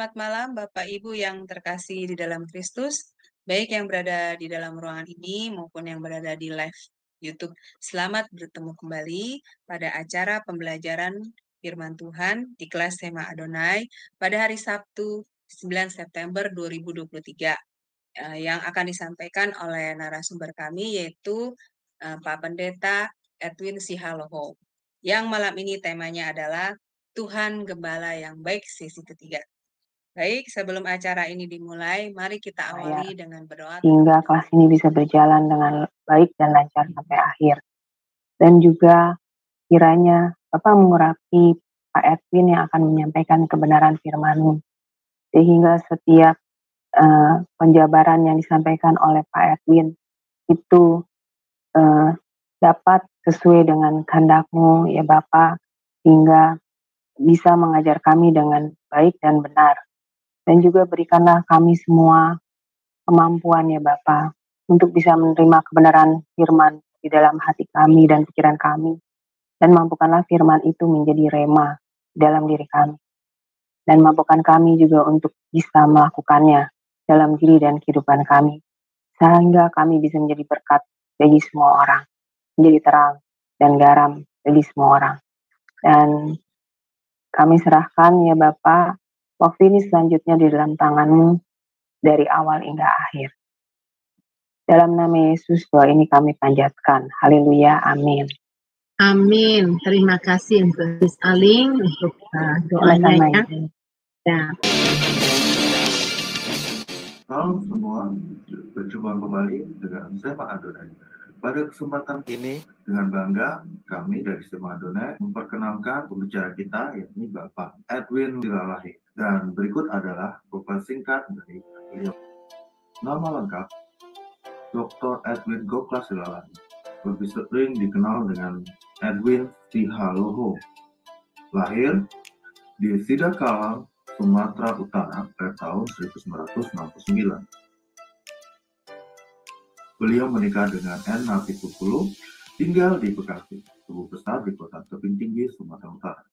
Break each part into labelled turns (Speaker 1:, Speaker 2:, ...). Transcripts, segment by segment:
Speaker 1: Selamat malam Bapak Ibu yang terkasih di dalam Kristus, baik yang berada di dalam ruangan ini maupun yang berada di live YouTube. Selamat bertemu kembali pada acara pembelajaran Firman Tuhan di kelas Sema Adonai pada hari Sabtu 9 September 2023 yang akan disampaikan oleh narasumber kami yaitu Pak Pendeta Edwin Sihaloho. Yang malam ini temanya adalah Tuhan Gembala yang Baik sesi ketiga. Baik, sebelum acara ini dimulai, mari kita awali dengan berdoa.
Speaker 2: Sehingga kelas ini bisa berjalan dengan baik dan lancar sampai akhir. Dan juga kiranya Bapak mengurapi Pak Edwin yang akan menyampaikan kebenaran firman-Mu. Sehingga setiap penjabaran yang disampaikan oleh Pak Edwin itu dapat sesuai dengan kehendak-Mu ya Bapak, sehingga bisa mengajar kami dengan baik dan benar. Dan juga berikanlah kami semua kemampuan ya Bapa untuk bisa menerima kebenaran firman di dalam hati kami dan pikiran kami, dan mampukanlah firman itu menjadi rema dalam diri kami, dan mampukan kami juga untuk bisa melakukannya dalam diri dan kehidupan kami, sehingga kami bisa menjadi berkat bagi semua orang, menjadi terang dan garam bagi semua orang. Dan kami serahkan ya Bapa waktu ini selanjutnya di dalam tangan-Mu dari awal hingga akhir. Dalam nama Yesus doa ini kami panjatkan. Haleluya, amin.
Speaker 3: Amin. Terima kasih untuk Sis Aling untuk doanya ya.
Speaker 4: Halo semua, berjumpa kembali dengan Sema Adonai. Pada kesempatan ini, dengan bangga, kami dari Sema Adonai memperkenalkan pembicara kita, yakni Bapak Edwin Silalahi. Dan berikut adalah profil singkat dari beliau. Nama lengkap, Dr. Edwin Goklas Silalahi. Lebih sering dikenal dengan Edwin Sihaloho. Lahir di Sidakalang, Sumatera Utara pada tahun 1969. Beliau menikah dengan N. Nafitukulu, tinggal di Bekasi, tumbuh besar di kota tebing tinggi Sumatera Utara.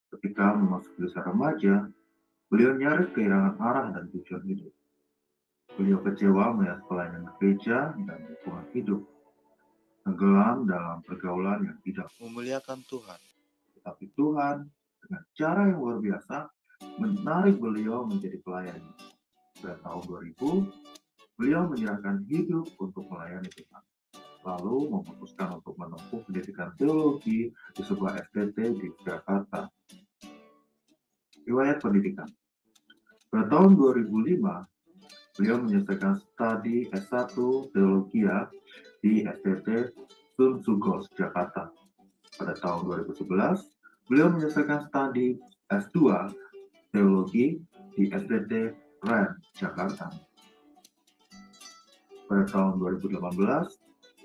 Speaker 4: Ketika memasuki usia remaja, beliau nyaris kehilangan arah dan tujuan hidup. Beliau kecewa melihat pelayanan gereja dan lingkungan hidup tenggelam dalam pergaulan yang tidak memuliakan Tuhan. Tetapi Tuhan dengan cara yang luar biasa menarik beliau menjadi pelayan. Pada tahun 2000, beliau menyerahkan hidup untuk melayani Tuhan. Lalu memutuskan untuk menempuh pendidikan teologi di sebuah STT di Jakarta. Riwayat pendidikan. Pada tahun 2005, beliau menyelesaikan studi S1 Teologia di STT Sun Sugos, Jakarta. Pada tahun 2011, beliau menyelesaikan studi S2 Teologi di STT REN, Jakarta. Pada tahun 2018,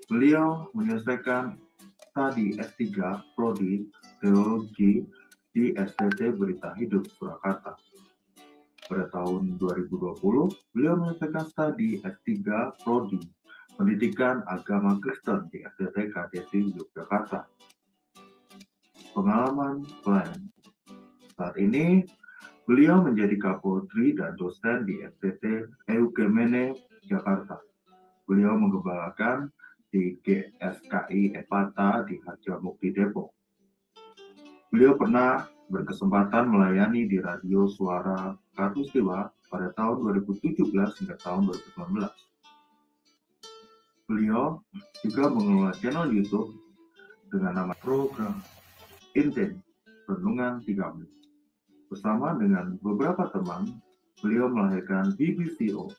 Speaker 4: beliau menyelesaikan studi S3 Prodi Teologi di STT Berita Hidup, Surakarta. Pada tahun 2020, beliau menyelesaikan studi S3 Prodi Pendidikan Agama Kristen di STT KDSI Yogyakarta. Pengalaman pelayan. Saat ini, beliau menjadi Kapolri dan dosen di STT Eugene, Jakarta. Beliau menggembalakan di GSKI Epata di Harjamukti, Depok. Beliau pernah berkesempatan melayani di Radio Suara Katulistiwa pada tahun 2017 hingga tahun 2019. Beliau juga mengelola channel YouTube dengan nama Program Inten Renungan 3 Menit. Bersama dengan beberapa teman, beliau melahirkan BBCO.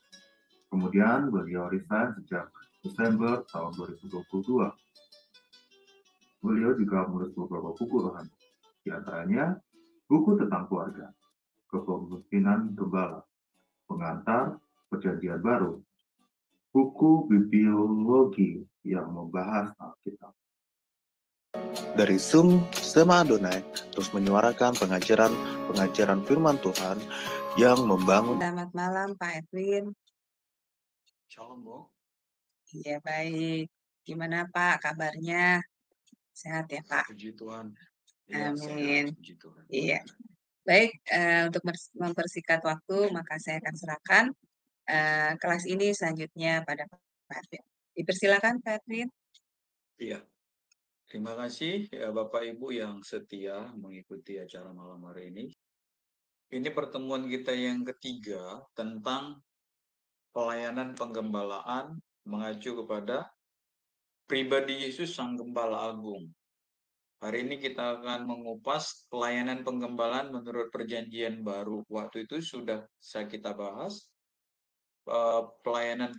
Speaker 4: Kemudian beliau resign sejak Desember tahun 2022. Beliau juga menulis beberapa buku rohani, di antaranya buku tentang keluarga, kepemimpinan gembala, pengantar perjanjian baru, buku bibliologi yang membahas Alkitab. Dari Zoom Sema Adonai terus menyuarakan pengajaran firman Tuhan yang membangun.
Speaker 1: Selamat malam Pak Edwin.
Speaker 4: Shalom, Bu.
Speaker 1: Iya baik. Gimana Pak kabarnya? Sehat ya Pak?
Speaker 4: Puji Tuhan.
Speaker 1: Amin.
Speaker 4: Sehat, puji Tuhan.
Speaker 1: Iya. Baik, untuk mempersingkat waktu, maka saya akan serahkan kelas ini selanjutnya pada Pak Edwin. Dipersilakan Pak Edwin.
Speaker 5: Iya, terima kasih ya Bapak Ibu yang setia mengikuti acara malam hari ini. Ini pertemuan kita yang ketiga tentang pelayanan penggembalaan mengacu kepada pribadi Yesus Sang Gembala Agung. Hari ini kita akan mengupas pelayanan penggembalaan menurut Perjanjian Baru. Waktu itu sudah kita bahas pelayanan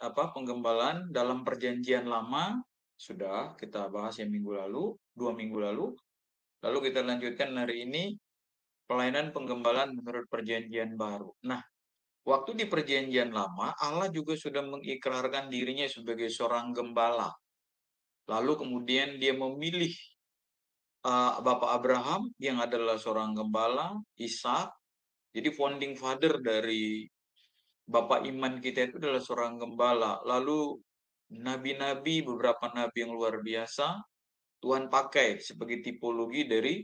Speaker 5: penggembalaan dalam Perjanjian Lama sudah kita bahas yang minggu lalu, 2 minggu lalu. Lalu kita lanjutkan hari ini pelayanan penggembalaan menurut Perjanjian Baru. Nah, waktu di Perjanjian Lama Allah juga sudah mengikrarkan dirinya sebagai seorang gembala. Lalu kemudian dia memilih Bapak Abraham yang adalah seorang gembala, Ishak. Jadi founding father dari Bapak iman kita itu adalah seorang gembala. Lalu nabi-nabi, beberapa nabi yang luar biasa, Tuhan pakai sebagai tipologi dari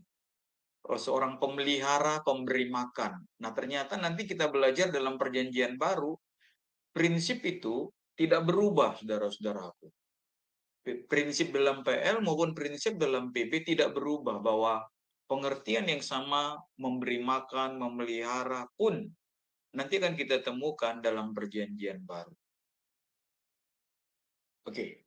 Speaker 5: seorang pemelihara, pemberi makan. Nah, ternyata nanti kita belajar dalam Perjanjian Baru, prinsip itu tidak berubah, saudara-saudaraku. Prinsip dalam PL maupun prinsip dalam PB tidak berubah, bahwa pengertian yang sama memberi makan, memelihara pun nanti akan kita temukan dalam Perjanjian Baru. Oke.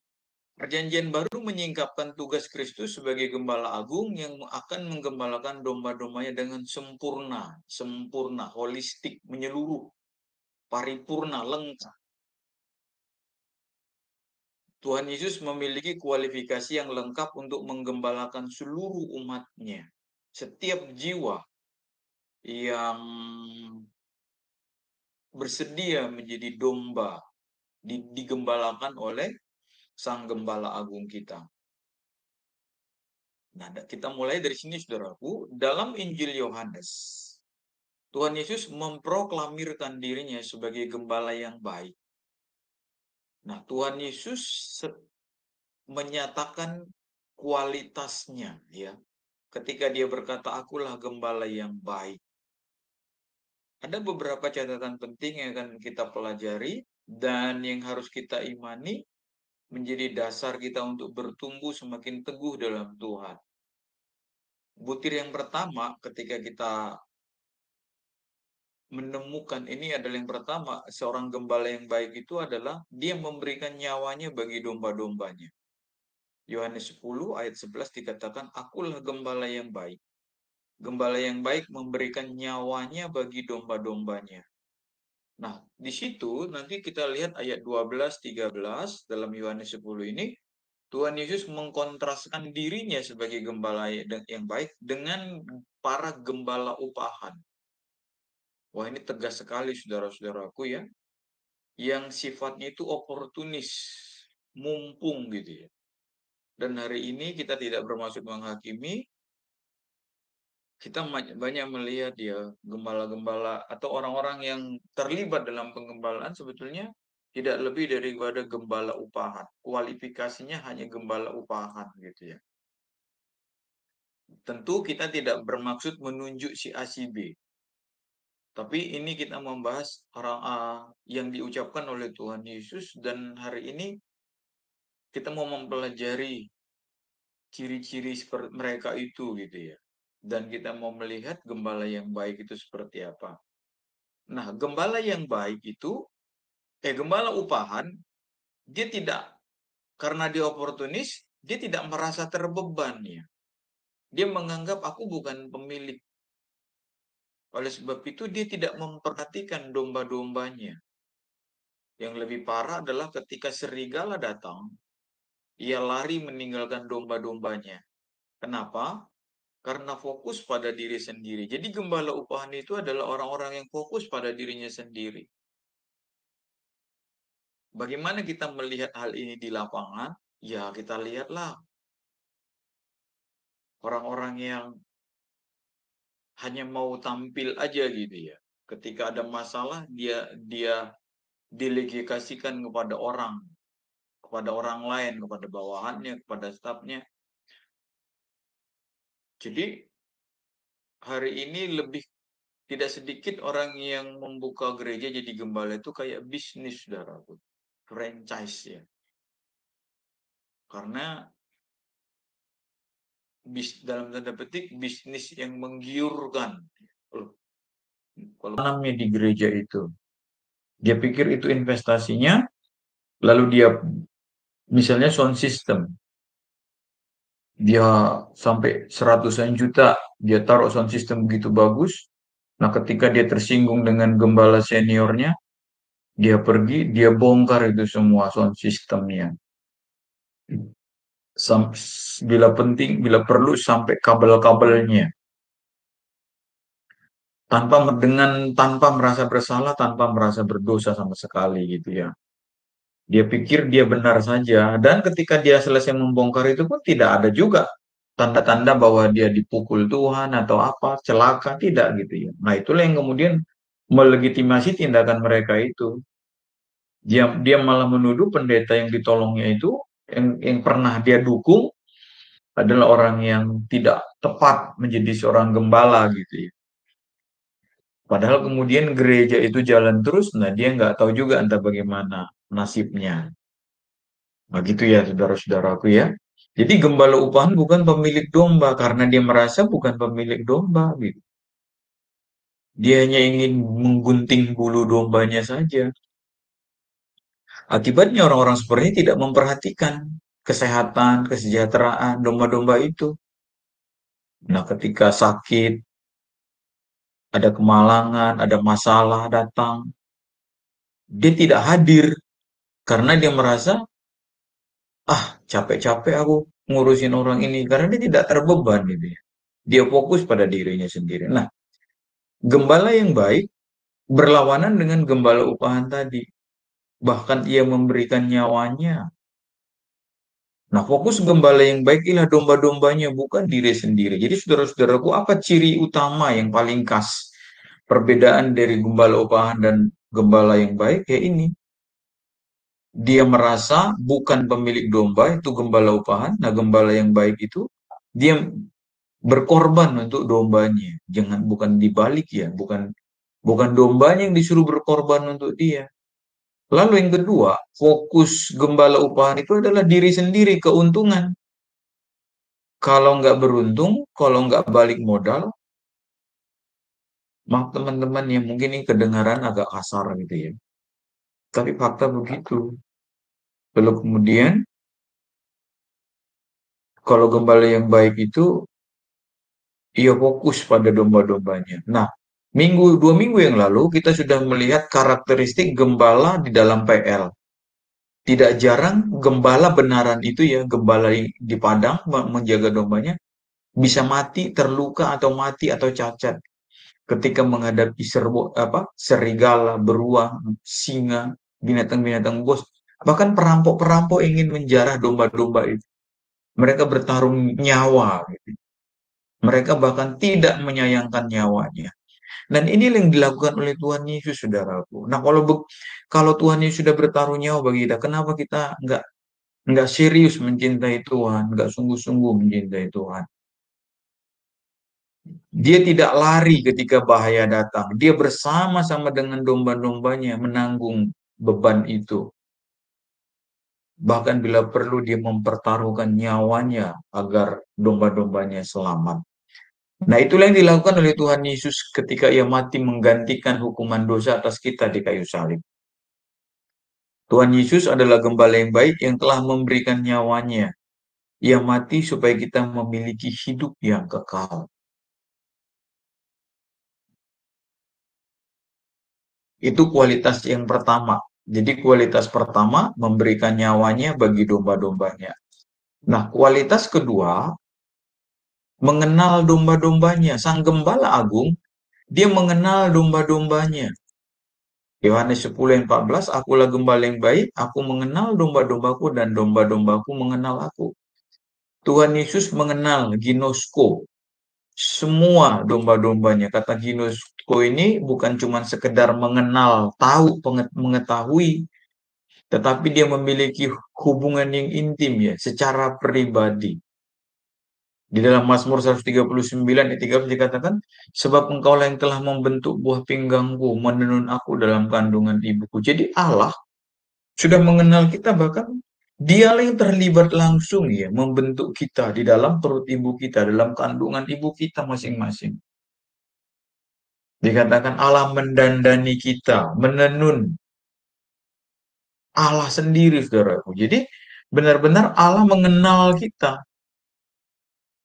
Speaker 5: Perjanjian Baru menyingkapkan tugas Kristus sebagai Gembala Agung yang akan menggembalakan domba-dombanya dengan sempurna, holistik, menyeluruh, paripurna, lengkap. Tuhan Yesus memiliki kualifikasi yang lengkap untuk menggembalakan seluruh umatnya. Setiap jiwa yang bersedia menjadi domba digembalakan oleh Sang Gembala Agung kita. Nah, kita mulai dari sini, saudaraku. Dalam Injil Yohanes, Tuhan Yesus memproklamirkan dirinya sebagai gembala yang baik. Nah, Tuhan Yesus menyatakan kualitasnya, ya, ketika dia berkata, "Akulah gembala yang baik." Ada beberapa catatan penting yang akan kita pelajari dan yang harus kita imani menjadi dasar kita untuk bertumbuh semakin teguh dalam Tuhan. Butir yang pertama ketika kita menemukan ini adalah yang pertama, seorang gembala yang baik itu adalah dia memberikan nyawanya bagi domba-dombanya. Yohanes 10 ayat 11 dikatakan, "Akulah gembala yang baik. Gembala yang baik memberikan nyawanya bagi domba-dombanya." Nah, di situ nanti kita lihat ayat 12-13 dalam Yohanes 10 ini, Tuhan Yesus mengkontraskan dirinya sebagai gembala yang baik dengan para gembala upahan. Wah, ini tegas sekali saudara-saudaraku ya. Yang sifatnya itu oportunis, mumpung gitu ya. Dan hari ini kita tidak bermaksud menghakimi, kita banyak melihat ya gembala-gembala atau orang-orang yang terlibat dalam penggembalaan sebetulnya tidak lebih daripada gembala upahan. Kualifikasinya hanya gembala upahan gitu ya. Tentu kita tidak bermaksud menunjuk si A si B. Tapi ini kita membahas orang yang diucapkan oleh Tuhan Yesus, dan hari ini kita mau mempelajari ciri-ciri seperti mereka itu gitu ya. Dan kita mau melihat gembala yang baik itu seperti apa. Nah, gembala yang baik itu, gembala upahan, dia tidak, karena dia oportunis, dia tidak merasa terbeban ya. Dia menganggap aku bukan pemilik. Oleh sebab itu dia tidak memperhatikan domba-dombanya. Yang lebih parah adalah ketika serigala datang, ia lari meninggalkan domba-dombanya. Kenapa? Karena fokus pada diri sendiri. Jadi gembala upahan itu adalah orang-orang yang fokus pada dirinya sendiri. Bagaimana kita melihat hal ini di lapangan? Ya, kita lihatlah orang-orang yang hanya mau tampil aja gitu ya. Ketika ada masalah, dia delegasikan kepada orang lain, kepada bawahannya, kepada stafnya. Jadi hari ini tidak sedikit orang yang membuka gereja jadi gembala itu kayak bisnis, saudaraku. Franchise ya. Karena dalam tanda petik bisnis yang menggiurkan. Kalau tanamnya di gereja itu, dia pikir itu investasinya, lalu dia misalnya sound system, dia sampai seratusan juta, dia taruh sound system begitu bagus. Nah, ketika dia tersinggung dengan gembala seniornya, dia pergi, dia bongkar itu semua sound systemnya. Bila perlu sampai kabel-kabelnya. Tanpa merasa bersalah, tanpa merasa berdosa sama sekali gitu ya. Dia pikir dia benar saja, dan ketika dia selesai membongkar itu pun tidak ada juga tanda-tanda bahwa dia dipukul Tuhan atau apa, celaka, tidak gitu ya. Nah, itulah yang kemudian melegitimasi tindakan mereka itu. Dia malah menuduh pendeta yang ditolongnya itu, yang pernah dia dukung, adalah orang yang tidak tepat menjadi seorang gembala gitu ya. Padahal kemudian gereja itu jalan terus, nah dia nggak tahu juga entah bagaimana nasibnya. Nah gitu ya saudara-saudaraku ya. Jadi gembala upahan bukan pemilik domba karena dia merasa bukan pemilik domba gitu. Dia hanya ingin menggunting bulu dombanya saja. Akibatnya orang-orang seperti ini tidak memperhatikan kesehatan, kesejahteraan domba-domba itu. Nah ketika sakit, ada kemalangan, ada masalah datang, dia tidak hadir karena dia merasa, capek-capek aku ngurusin orang ini, karena dia tidak terbeban gitu ya. Dia fokus pada dirinya sendiri. Nah, gembala yang baik berlawanan dengan gembala upahan tadi. Bahkan ia memberikan nyawanya. Nah, fokus gembala yang baik ialah domba-dombanya, bukan diri sendiri. Jadi saudara-saudaraku, apa ciri utama yang paling khas perbedaan dari gembala upahan dan gembala yang baik? Ya ini. Dia merasa bukan pemilik domba, itu gembala upahan. Nah, gembala yang baik itu, dia berkorban untuk dombanya. Bukan dibalik ya, bukan dombanya yang disuruh berkorban untuk dia. Lalu yang kedua, fokus gembala upahan itu adalah diri sendiri, keuntungan. Kalau nggak beruntung, kalau nggak balik modal, maaf teman-teman yang mungkin ini kedengaran agak kasar gitu ya. Tapi fakta begitu. Lalu kemudian, kalau gembala yang baik itu, ia fokus pada domba-dombanya. Nah, 2 minggu yang lalu kita sudah melihat karakteristik gembala di dalam PL. Tidak jarang gembala benaran itu ya, gembala di padang menjaga dombanya, bisa mati, terluka, atau mati atau cacat ketika menghadapi serigala, beruang, singa, binatang-binatang buas. Bahkan perampok-perampok ingin menjarah domba-domba itu. Mereka bertarung nyawa. Gitu. Mereka bahkan tidak menyayangkan nyawanya. Dan ini yang dilakukan oleh Tuhan Yesus, saudaraku. Nah, kalau Tuhan Yesus sudah bertaruh nyawa bagi kita, kenapa kita nggak serius mencintai Tuhan, nggak sungguh-sungguh mencintai Tuhan? Dia tidak lari ketika bahaya datang. Dia bersama-sama dengan domba-dombanya menanggung beban itu. Bahkan bila perlu dia mempertaruhkan nyawanya agar domba-dombanya selamat. Nah, itulah yang dilakukan oleh Tuhan Yesus ketika ia mati menggantikan hukuman dosa atas kita di kayu salib. Tuhan Yesus adalah gembala yang baik yang telah memberikan nyawanya. Ia mati supaya kita memiliki hidup yang kekal. Itu kualitas yang pertama. Jadi kualitas pertama memberikan nyawanya bagi domba-dombanya. Nah, kualitas kedua mengenal domba-dombanya. Sang gembala agung, dia mengenal domba-dombanya. Yohanes 10:14, akulah gembala yang baik, aku mengenal domba-dombaku dan domba-dombaku mengenal aku. Tuhan Yesus mengenal ginosko, semua domba-dombanya. Kata ginosko ini bukan cuma sekedar mengenal, mengetahui, tetapi dia memiliki hubungan yang intim ya, secara pribadi. Di dalam Mazmur 139 ayat 13 dikatakan, sebab engkaulah yang telah membentuk buah pinggangku, menenun aku dalam kandungan ibuku. Jadi Allah sudah mengenal kita, bahkan dialah yang terlibat langsung ya, membentuk kita di dalam perut ibu kita, dalam kandungan ibu kita masing-masing. Dikatakan Allah mendandani kita, menenun. Allah sendiri, saudaraku. Jadi benar-benar Allah mengenal kita.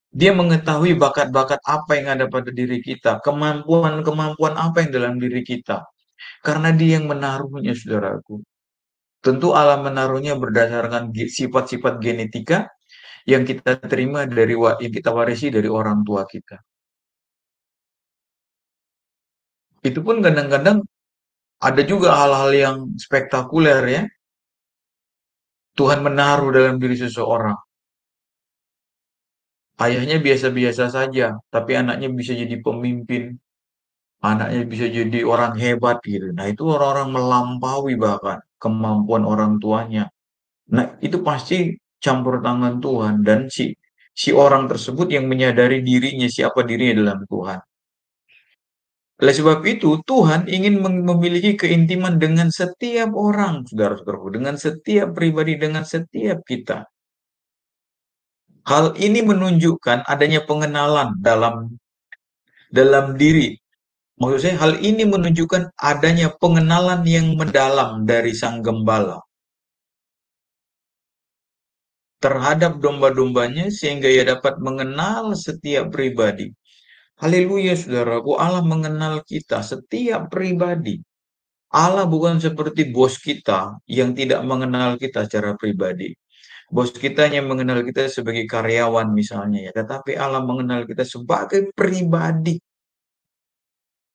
Speaker 5: Dia mengetahui bakat-bakat apa yang ada pada diri kita, kemampuan-kemampuan apa yang dalam diri kita. Karena dia yang menaruhnya, saudaraku. Tentu Allah menaruhnya berdasarkan sifat-sifat genetika yang kita terima yang kita warisi dari orang tua kita. Itu pun kadang-kadang ada juga hal-hal yang spektakuler ya. Tuhan menaruh dalam diri seseorang. Ayahnya biasa-biasa saja, tapi anaknya bisa jadi pemimpin, anaknya bisa jadi orang hebat gitu. Nah, itu orang-orang melampaui bahkan kemampuan orang tuanya. Nah, itu pasti campur tangan Tuhan dan si orang tersebut yang menyadari dirinya, siapa dirinya dalam Tuhan. Oleh sebab itu, Tuhan ingin memiliki keintiman dengan setiap orang, saudara-saudaraku, dengan setiap pribadi, dengan setiap kita. Hal ini menunjukkan adanya pengenalan dalam diri. Maksud saya, hal ini menunjukkan adanya pengenalan yang mendalam dari Sang Gembala terhadap domba-dombanya sehingga ia dapat mengenal setiap pribadi. Haleluya, saudaraku, Allah mengenal kita, setiap pribadi. Allah bukan seperti bos kita yang tidak mengenal kita secara pribadi. Bos kita yang mengenal kita sebagai karyawan misalnya ya, tetapi Allah mengenal kita sebagai pribadi.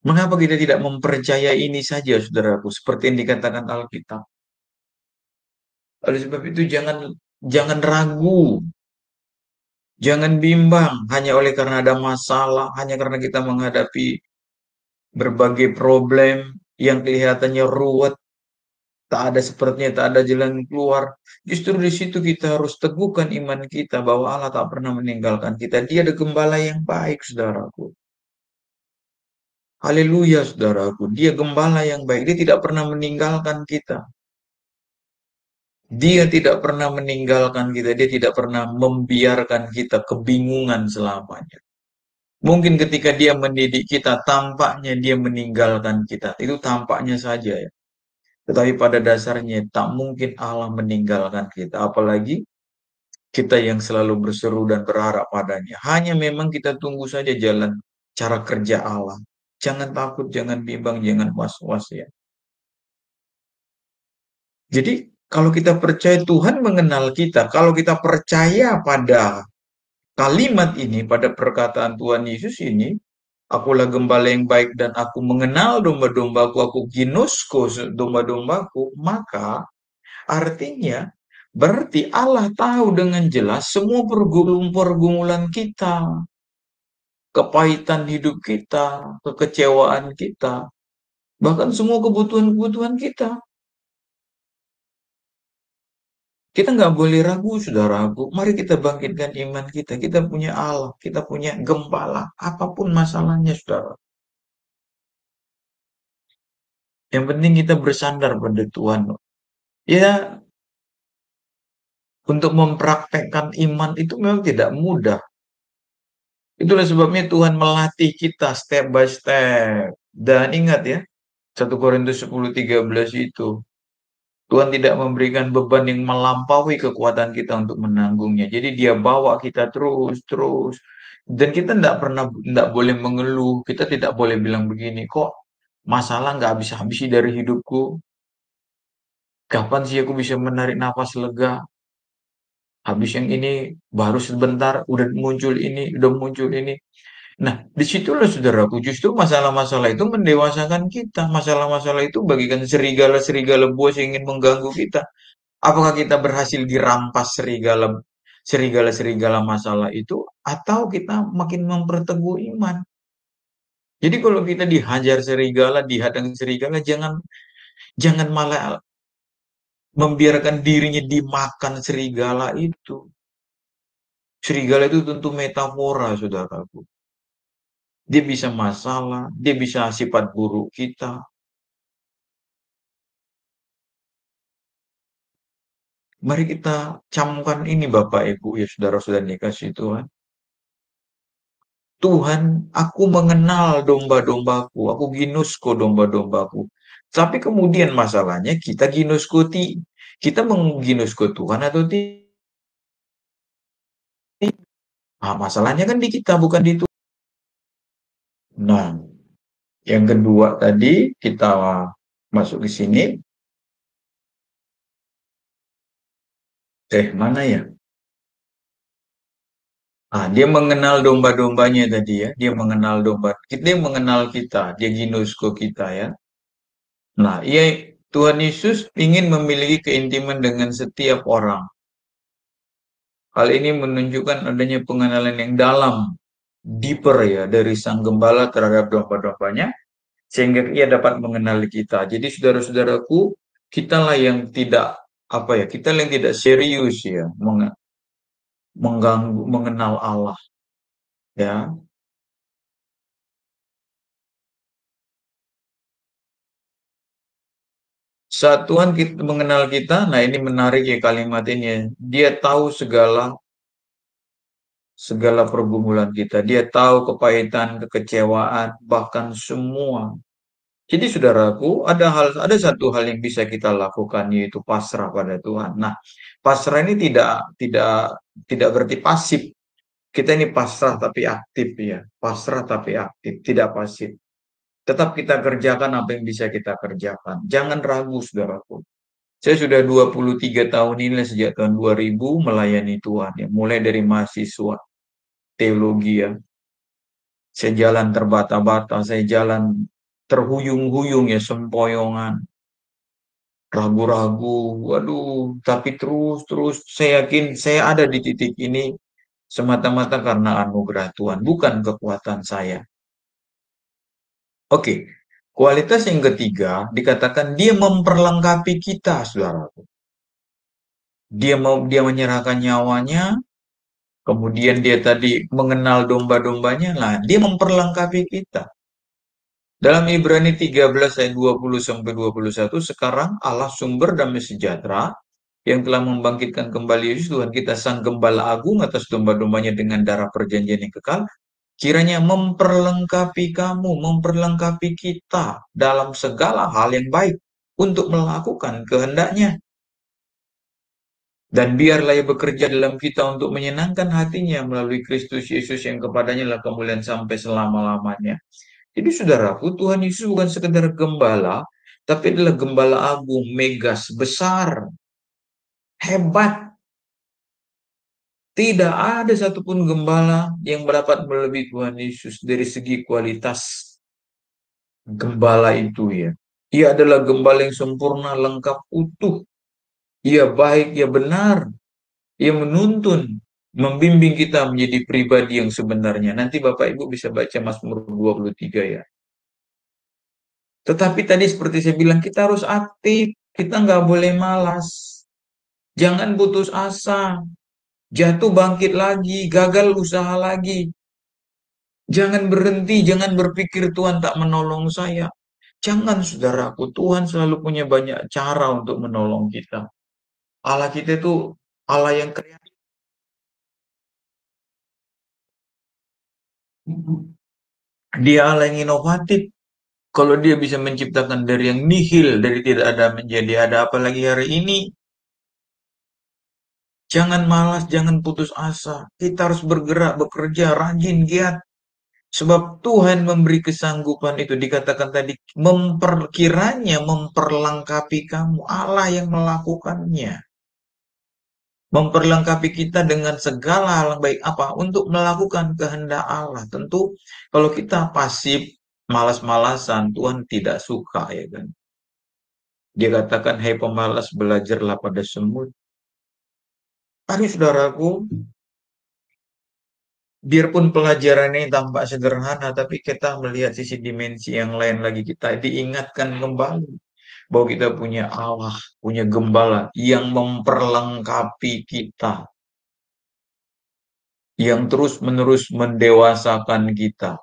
Speaker 5: Mengapa kita tidak mempercayai ini saja, saudaraku, seperti yang dikatakan Alkitab? Oleh sebab itu jangan ragu, jangan bimbang hanya oleh karena ada masalah, hanya karena kita menghadapi berbagai problem yang kelihatannya ruwet, tak ada sepertinya, tak ada jalan keluar. Justru di situ kita harus teguhkan iman kita bahwa Allah tak pernah meninggalkan kita. Dia ada gembala yang baik, saudaraku. Haleluya, saudaraku. Dia gembala yang baik. Dia tidak pernah meninggalkan kita. Dia tidak pernah meninggalkan kita. Dia tidak pernah membiarkan kita kebingungan selamanya. Mungkin ketika dia mendidik kita, tampaknya dia meninggalkan kita. Itu tampaknya saja ya. Tetapi pada dasarnya tak mungkin Allah meninggalkan kita. Apalagi kita yang selalu berseru dan berharap padanya. Hanya memang kita tunggu saja jalan cara kerja Allah. Jangan takut, jangan bimbang, jangan was-was ya. Jadi kalau kita percaya Tuhan mengenal kita, kalau kita percaya pada kalimat ini, pada perkataan Tuhan Yesus ini, akulah gembala yang baik dan aku mengenal domba-dombaku, aku ginusko domba-dombaku, maka artinya berarti Allah tahu dengan jelas semua pergumulan kita, kepahitan hidup kita, kekecewaan kita, bahkan semua kebutuhan-kebutuhan kita. Kita nggak boleh ragu, saudaraku. Mari kita bangkitkan iman kita. Kita punya Allah, kita punya gembala. Apapun masalahnya, saudara. Yang penting kita bersandar pada Tuhan. Ya, untuk mempraktekkan iman itu memang tidak mudah. Itulah sebabnya Tuhan melatih kita step by step. Dan ingat ya, 1 Korintus 10:13 itu. Tuhan tidak memberikan beban yang melampaui kekuatan kita untuk menanggungnya. Jadi dia bawa kita terus. Dan kita tidak boleh mengeluh. Kita tidak boleh bilang begini, kok masalah nggak habis-habis dari hidupku. Kapan sih aku bisa menarik nafas lega? Habis yang ini baru sebentar udah muncul ini. Nah, disitulah saudaraku, justru masalah-masalah itu mendewasakan kita. Masalah-masalah itu bagikan serigala-serigala buas yang ingin mengganggu kita. Apakah kita berhasil dirampas serigala-serigala masalah itu, atau kita makin memperteguh iman? Jadi kalau kita dihajar serigala, dihadang serigala, jangan malah membiarkan dirinya dimakan serigala itu. Serigala itu tentu metafora, saudaraku. Dia bisa masalah, dia bisa sifat buruk kita. Mari kita camkan ini Bapak Ibu ya saudara-saudara dikasih Tuhan. Tuhan, aku mengenal domba-dombaku, aku ginusko domba-dombaku. Tapi kemudian masalahnya kita kita mengginusko Tuhan atau tidak? Nah, masalahnya kan di kita, bukan di Tuhan. Nah, yang kedua tadi kita masuk ke sini. Mana ya? Dia mengenal domba-dombanya tadi ya. Dia mengenal domba. Dia mengenal kita. Dia ginusko kita ya. Nah, Tuhan Yesus ingin memiliki keintiman dengan setiap orang. Hal ini menunjukkan adanya pengenalan yang dalam, deeper ya, dari sang gembala terhadap domba-dombanya, sehingga ia dapat mengenali kita. Jadi saudara-saudaraku, kitalah yang tidak kita yang tidak serius ya mengenal Allah ya. Saat Tuhan mengenal kita, nah ini menarik ya kalimat ini ya. Dia tahu segala pergumulan kita. Dia tahu kepahitan, kekecewaan, bahkan semua. Jadi saudaraku, ada satu hal yang bisa kita lakukan yaitu pasrah pada Tuhan. Nah, pasrah ini tidak berarti pasif. Kita ini pasrah tapi aktif ya. Pasrah tapi aktif, tidak pasif. Tetap kita kerjakan apa yang bisa kita kerjakan. Jangan ragu saudaraku. Saya sudah 23 tahun ini sejak tahun 2000 melayani Tuhan ya. Mulai dari mahasiswa teologi ya. Saya jalan terbata-bata, saya jalan terhuyung-huyung ya, sempoyongan, ragu-ragu, waduh, tapi terus saya yakin saya ada di titik ini semata-mata karena anugerah Tuhan, bukan kekuatan saya. Oke, kualitas yang ketiga dikatakan dia memperlengkapi kita, saudaraku. Dia menyerahkan nyawanya, kemudian dia tadi mengenal domba-dombanya, nah dia memperlengkapi kita. Dalam Ibrani 13 ayat 20-21, sekarang Allah sumber damai sejahtera yang telah membangkitkan kembali Yesus Tuhan kita sang gembala agung atas domba-dombanya dengan darah perjanjian yang kekal, kiranya memperlengkapi kamu, memperlengkapi kita dalam segala hal yang baik untuk melakukan kehendaknya. Dan biarlah ia bekerja dalam kita untuk menyenangkan hatinya melalui Kristus Yesus yang kepadanya lah kemuliaan sampai selama-lamanya. Jadi saudaraku, Tuhan Yesus bukan sekedar gembala, tapi adalah gembala agung, megas, besar, hebat. Tidak ada satupun gembala yang dapat melebihi Tuhan Yesus dari segi kualitas gembala itu ya. Ia adalah gembala yang sempurna, lengkap, utuh. Ia baik, ia benar. Ia menuntun, membimbing kita menjadi pribadi yang sebenarnya. Nanti Bapak Ibu bisa baca Mazmur 23 ya. Tetapi tadi seperti saya bilang, kita harus aktif. Kita nggak boleh malas. Jangan putus asa. Jatuh bangkit lagi. Gagal usaha lagi. Jangan berhenti. Jangan berpikir Tuhan tak menolong saya. Jangan saudaraku. Tuhan selalu punya banyak cara untuk menolong kita. Allah kita itu Allah yang kreatif. Dia Allah yang inovatif. Kalau dia bisa menciptakan dari yang nihil, dari tidak ada menjadi ada, apalagi hari ini. Jangan malas, jangan putus asa. Kita harus bergerak, bekerja, rajin, giat. Sebab Tuhan memberi kesanggupan itu. Dikatakan tadi, memperkiranya memperlengkapi kamu. Allah yang melakukannya. Memperlengkapi kita dengan segala hal yang baik. Apa? Untuk melakukan kehendak Allah. Tentu kalau kita pasif, malas-malasan, Tuhan tidak suka ya kan. Dia katakan, hai pemalas, belajarlah pada semut. Tapi saudaraku, biarpun pelajaran ini tampak sederhana, tapi kita melihat sisi dimensi yang lain lagi. Kita diingatkan kembali bahwa kita punya Allah, punya gembala yang memperlengkapi kita. yang terus-menerus mendewasakan kita.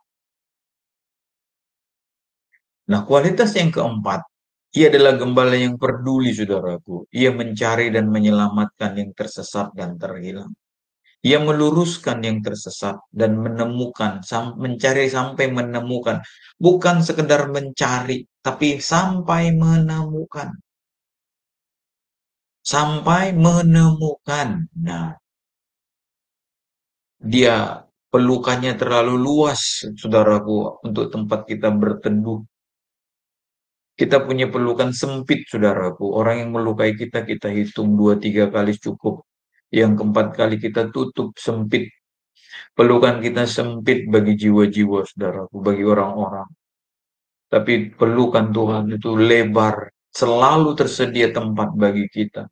Speaker 5: Nah, kualitas yang keempat, ia adalah gembala yang peduli, saudaraku. Ia mencari dan menyelamatkan yang tersesat dan terhilang. Ia meluruskan yang tersesat dan menemukan, mencari sampai menemukan. Bukan sekedar mencari, tapi sampai menemukan. Sampai menemukan. Nah, dia pelukannya terlalu luas, saudaraku, untuk tempat kita berteduh. Kita punya pelukan sempit, saudaraku. Orang yang melukai kita, kita hitung 2-3 kali cukup. Yang keempat kali kita tutup sempit. Pelukan kita sempit bagi jiwa-jiwa, saudaraku, bagi orang-orang. Tapi pelukan Tuhan itu lebar, selalu tersedia tempat bagi kita.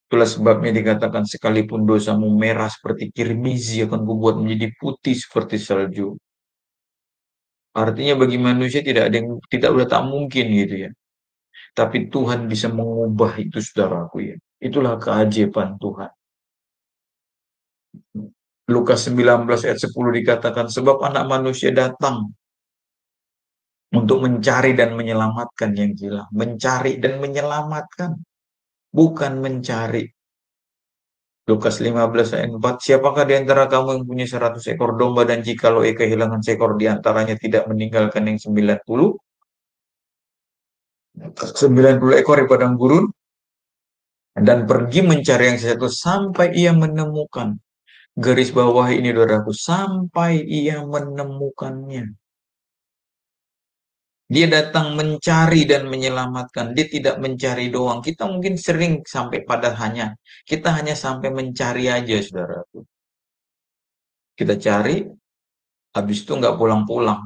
Speaker 5: Itulah sebabnya dikatakan sekalipun dosamu merah seperti kirmizi akan kubuat menjadi putih seperti salju. Artinya bagi manusia tidak ada yang tidak udah tak mungkin gitu ya. Tapi Tuhan bisa mengubah itu, saudaraku ya. Itulah keajaiban Tuhan. Lukas 19 ayat 10 dikatakan, sebab anak manusia datang untuk mencari dan menyelamatkan yang hilang. Mencari dan menyelamatkan. Bukan mencari. Lukas 15 ayat 4, siapakah di antara kamu yang punya 100 ekor domba dan jikalau ia kehilangan seekor di antaranya tidak meninggalkan yang 90 ekor di padang gurun dan pergi mencari yang satu sampai ia menemukan. Garis bawah ini, saudaraku, sampai ia menemukannya. Dia datang mencari dan menyelamatkan. Dia tidak mencari doang. Kita mungkin sering sampai pada kita hanya sampai mencari aja, saudaraku. Kita cari, habis itu nggak pulang-pulang.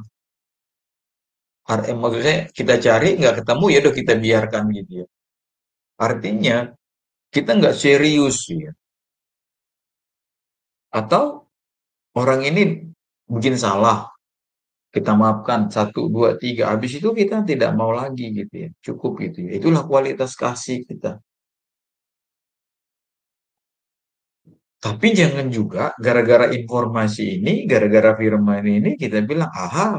Speaker 5: Maksudnya kita cari, nggak ketemu, ya udah kita biarkan gitu ya. Artinya, kita nggak serius ya. Atau orang ini bikin salah, kita maafkan 1, 2, 3. Habis itu kita tidak mau lagi gitu ya. Cukup gitu ya. Itulah kualitas kasih kita. Tapi jangan juga gara-gara informasi ini, gara-gara firman ini kita bilang, aha,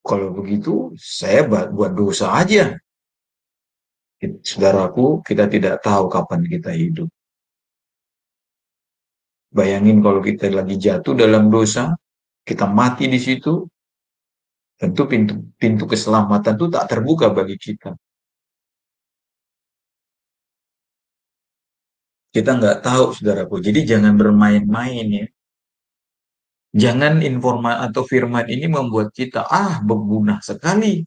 Speaker 5: kalau begitu saya buat dosa aja. Saudaraku, kita tidak tahu kapan kita hidup. Bayangin kalau kita lagi jatuh dalam dosa, kita mati di situ, tentu pintu keselamatan itu tak terbuka bagi kita. Kita nggak tahu, saudaraku. Jadi jangan bermain-main ya. Jangan informasi atau firman ini membuat kita berguna sekali.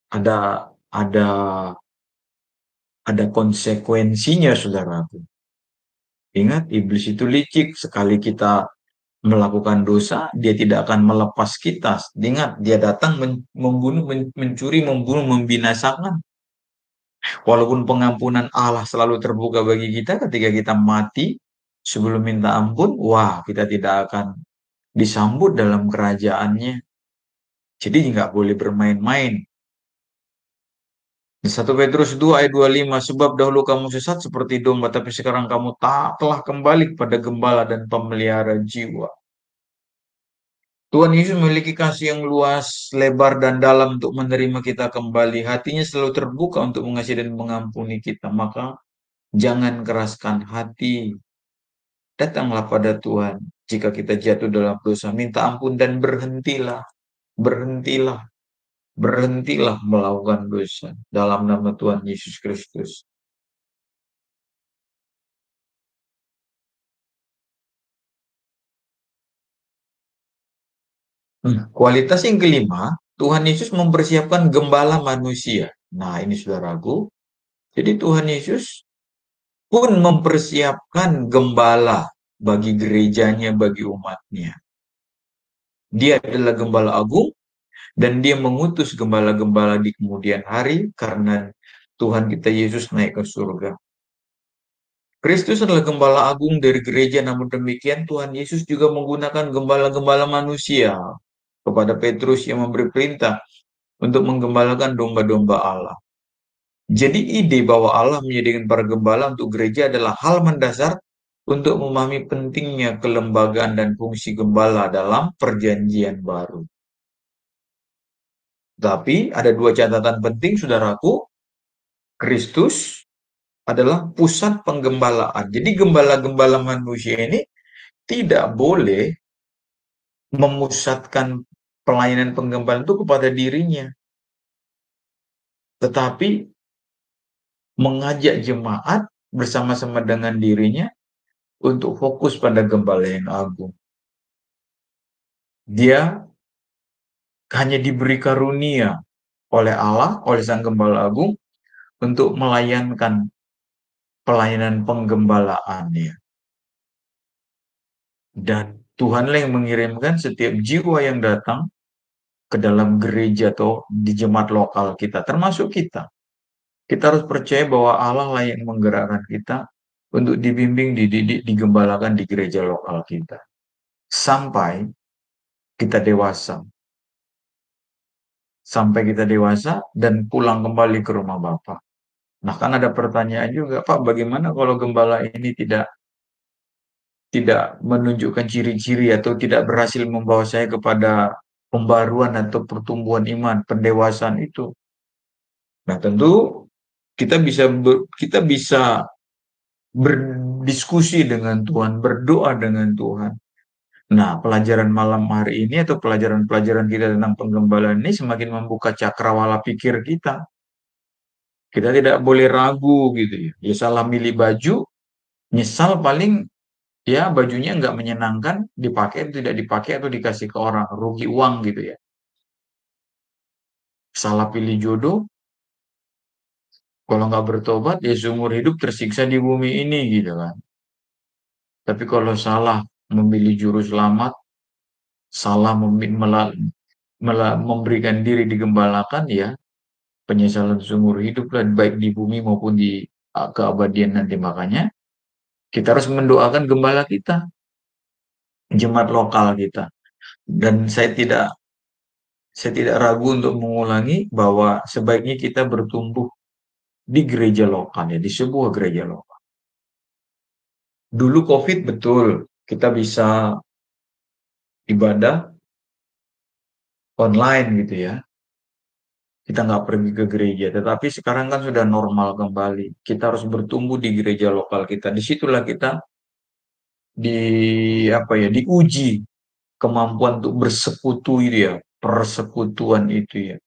Speaker 5: Ada konsekuensinya, saudaraku. Ingat, iblis itu licik. Sekali kita melakukan dosa, dia tidak akan melepas kita. Ingat, dia datang membunuh, mencuri, membunuh, membinasakan. Walaupun pengampunan Allah selalu terbuka bagi kita ketika kita mati, sebelum minta ampun, kita tidak akan disambut dalam kerajaannya. Jadi nggak boleh bermain-main. 1 Petrus 2 ayat 25, sebab dahulu kamu sesat seperti domba, tapi sekarang kamu telah kembali kepada gembala dan pemelihara jiwa. Tuhan Yesus memiliki kasih yang luas, lebar, dan dalam untuk menerima kita kembali. Hatinya selalu terbuka untuk mengasihi dan mengampuni kita. Maka jangan keraskan hati. Datanglah pada Tuhan jika kita jatuh dalam dosa. Minta ampun dan berhentilah. Berhentilah. Berhentilah melakukan dosa. Dalam nama Tuhan Yesus Kristus. Kualitas yang kelima, Tuhan Yesus mempersiapkan gembala manusia. Nah, ini saudaraku. Jadi Tuhan Yesus pun mempersiapkan gembala bagi gerejanya, bagi umatnya. Dia adalah gembala agung dan dia mengutus gembala-gembala di kemudian hari karena Tuhan kita Yesus naik ke surga. Kristus adalah gembala agung dari gereja, namun demikian Tuhan Yesus juga menggunakan gembala-gembala manusia kepada Petrus yang memberi perintah untuk menggembalakan domba-domba Allah. Jadi ide bahwa Allah menyediakan para gembala untuk gereja adalah hal mendasar untuk memahami pentingnya kelembagaan dan fungsi gembala dalam perjanjian baru. Tapi ada dua catatan penting, saudaraku. Kristus adalah pusat penggembalaan. Jadi gembala-gembala manusia ini tidak boleh memusatkan pelayanan penggembalaan itu kepada dirinya, tetapi mengajak jemaat bersama-sama dengan dirinya untuk fokus pada gembala yang agung. Dia hanya diberi karunia oleh Allah, oleh Sang Gembala Agung, untuk melayankan pelayanan penggembalaannya. Dan Tuhanlah yang mengirimkan setiap jiwa yang datang ke dalam gereja atau di jemaat lokal kita, termasuk kita. Kita harus percaya bahwa Allah lah yang menggerakkan kita untuk dibimbing, dididik, digembalakan di gereja lokal kita. Sampai kita dewasa. Sampai kita dewasa dan pulang kembali ke rumah Bapa. Nah, kan ada pertanyaan juga, Pak, bagaimana kalau gembala ini tidak menunjukkan ciri-ciri atau tidak berhasil membawa saya kepada pembaruan atau pertumbuhan iman, pendewasaan itu? Nah, tentu kita bisa berdiskusi dengan Tuhan, berdoa dengan Tuhan. Nah, pelajaran malam hari ini atau pelajaran-pelajaran kita tentang penggembalaan ini semakin membuka cakrawala pikir kita. Kita tidak boleh ragu gitu ya. Ya salah milih baju, nyesal paling ya bajunya nggak menyenangkan, dipakai atau tidak dipakai atau dikasih ke orang, rugi uang gitu ya. Salah pilih jodoh, kalau nggak bertobat ya seumur hidup tersiksa di bumi ini gitu kan. Tapi kalau salah memilih juru selamat, salah memberikan diri digembalakan ya penyesalan seumur hidup lah, baik di bumi maupun di keabadian nanti. Makanya kita harus mendoakan gembala kita, jemaat lokal kita. Dan saya tidak ragu untuk mengulangi bahwa sebaiknya kita bertumbuh di gereja lokal ya, di sebuah gereja lokal. Dulu COVID betul, kita bisa ibadah online gitu ya. Kita nggak pergi ke gereja, tetapi sekarang kan sudah normal kembali. Kita harus bertumbuh di gereja lokal kita. Disitulah kita diuji kemampuan untuk bersekutu itu ya, persekutuan itu ya.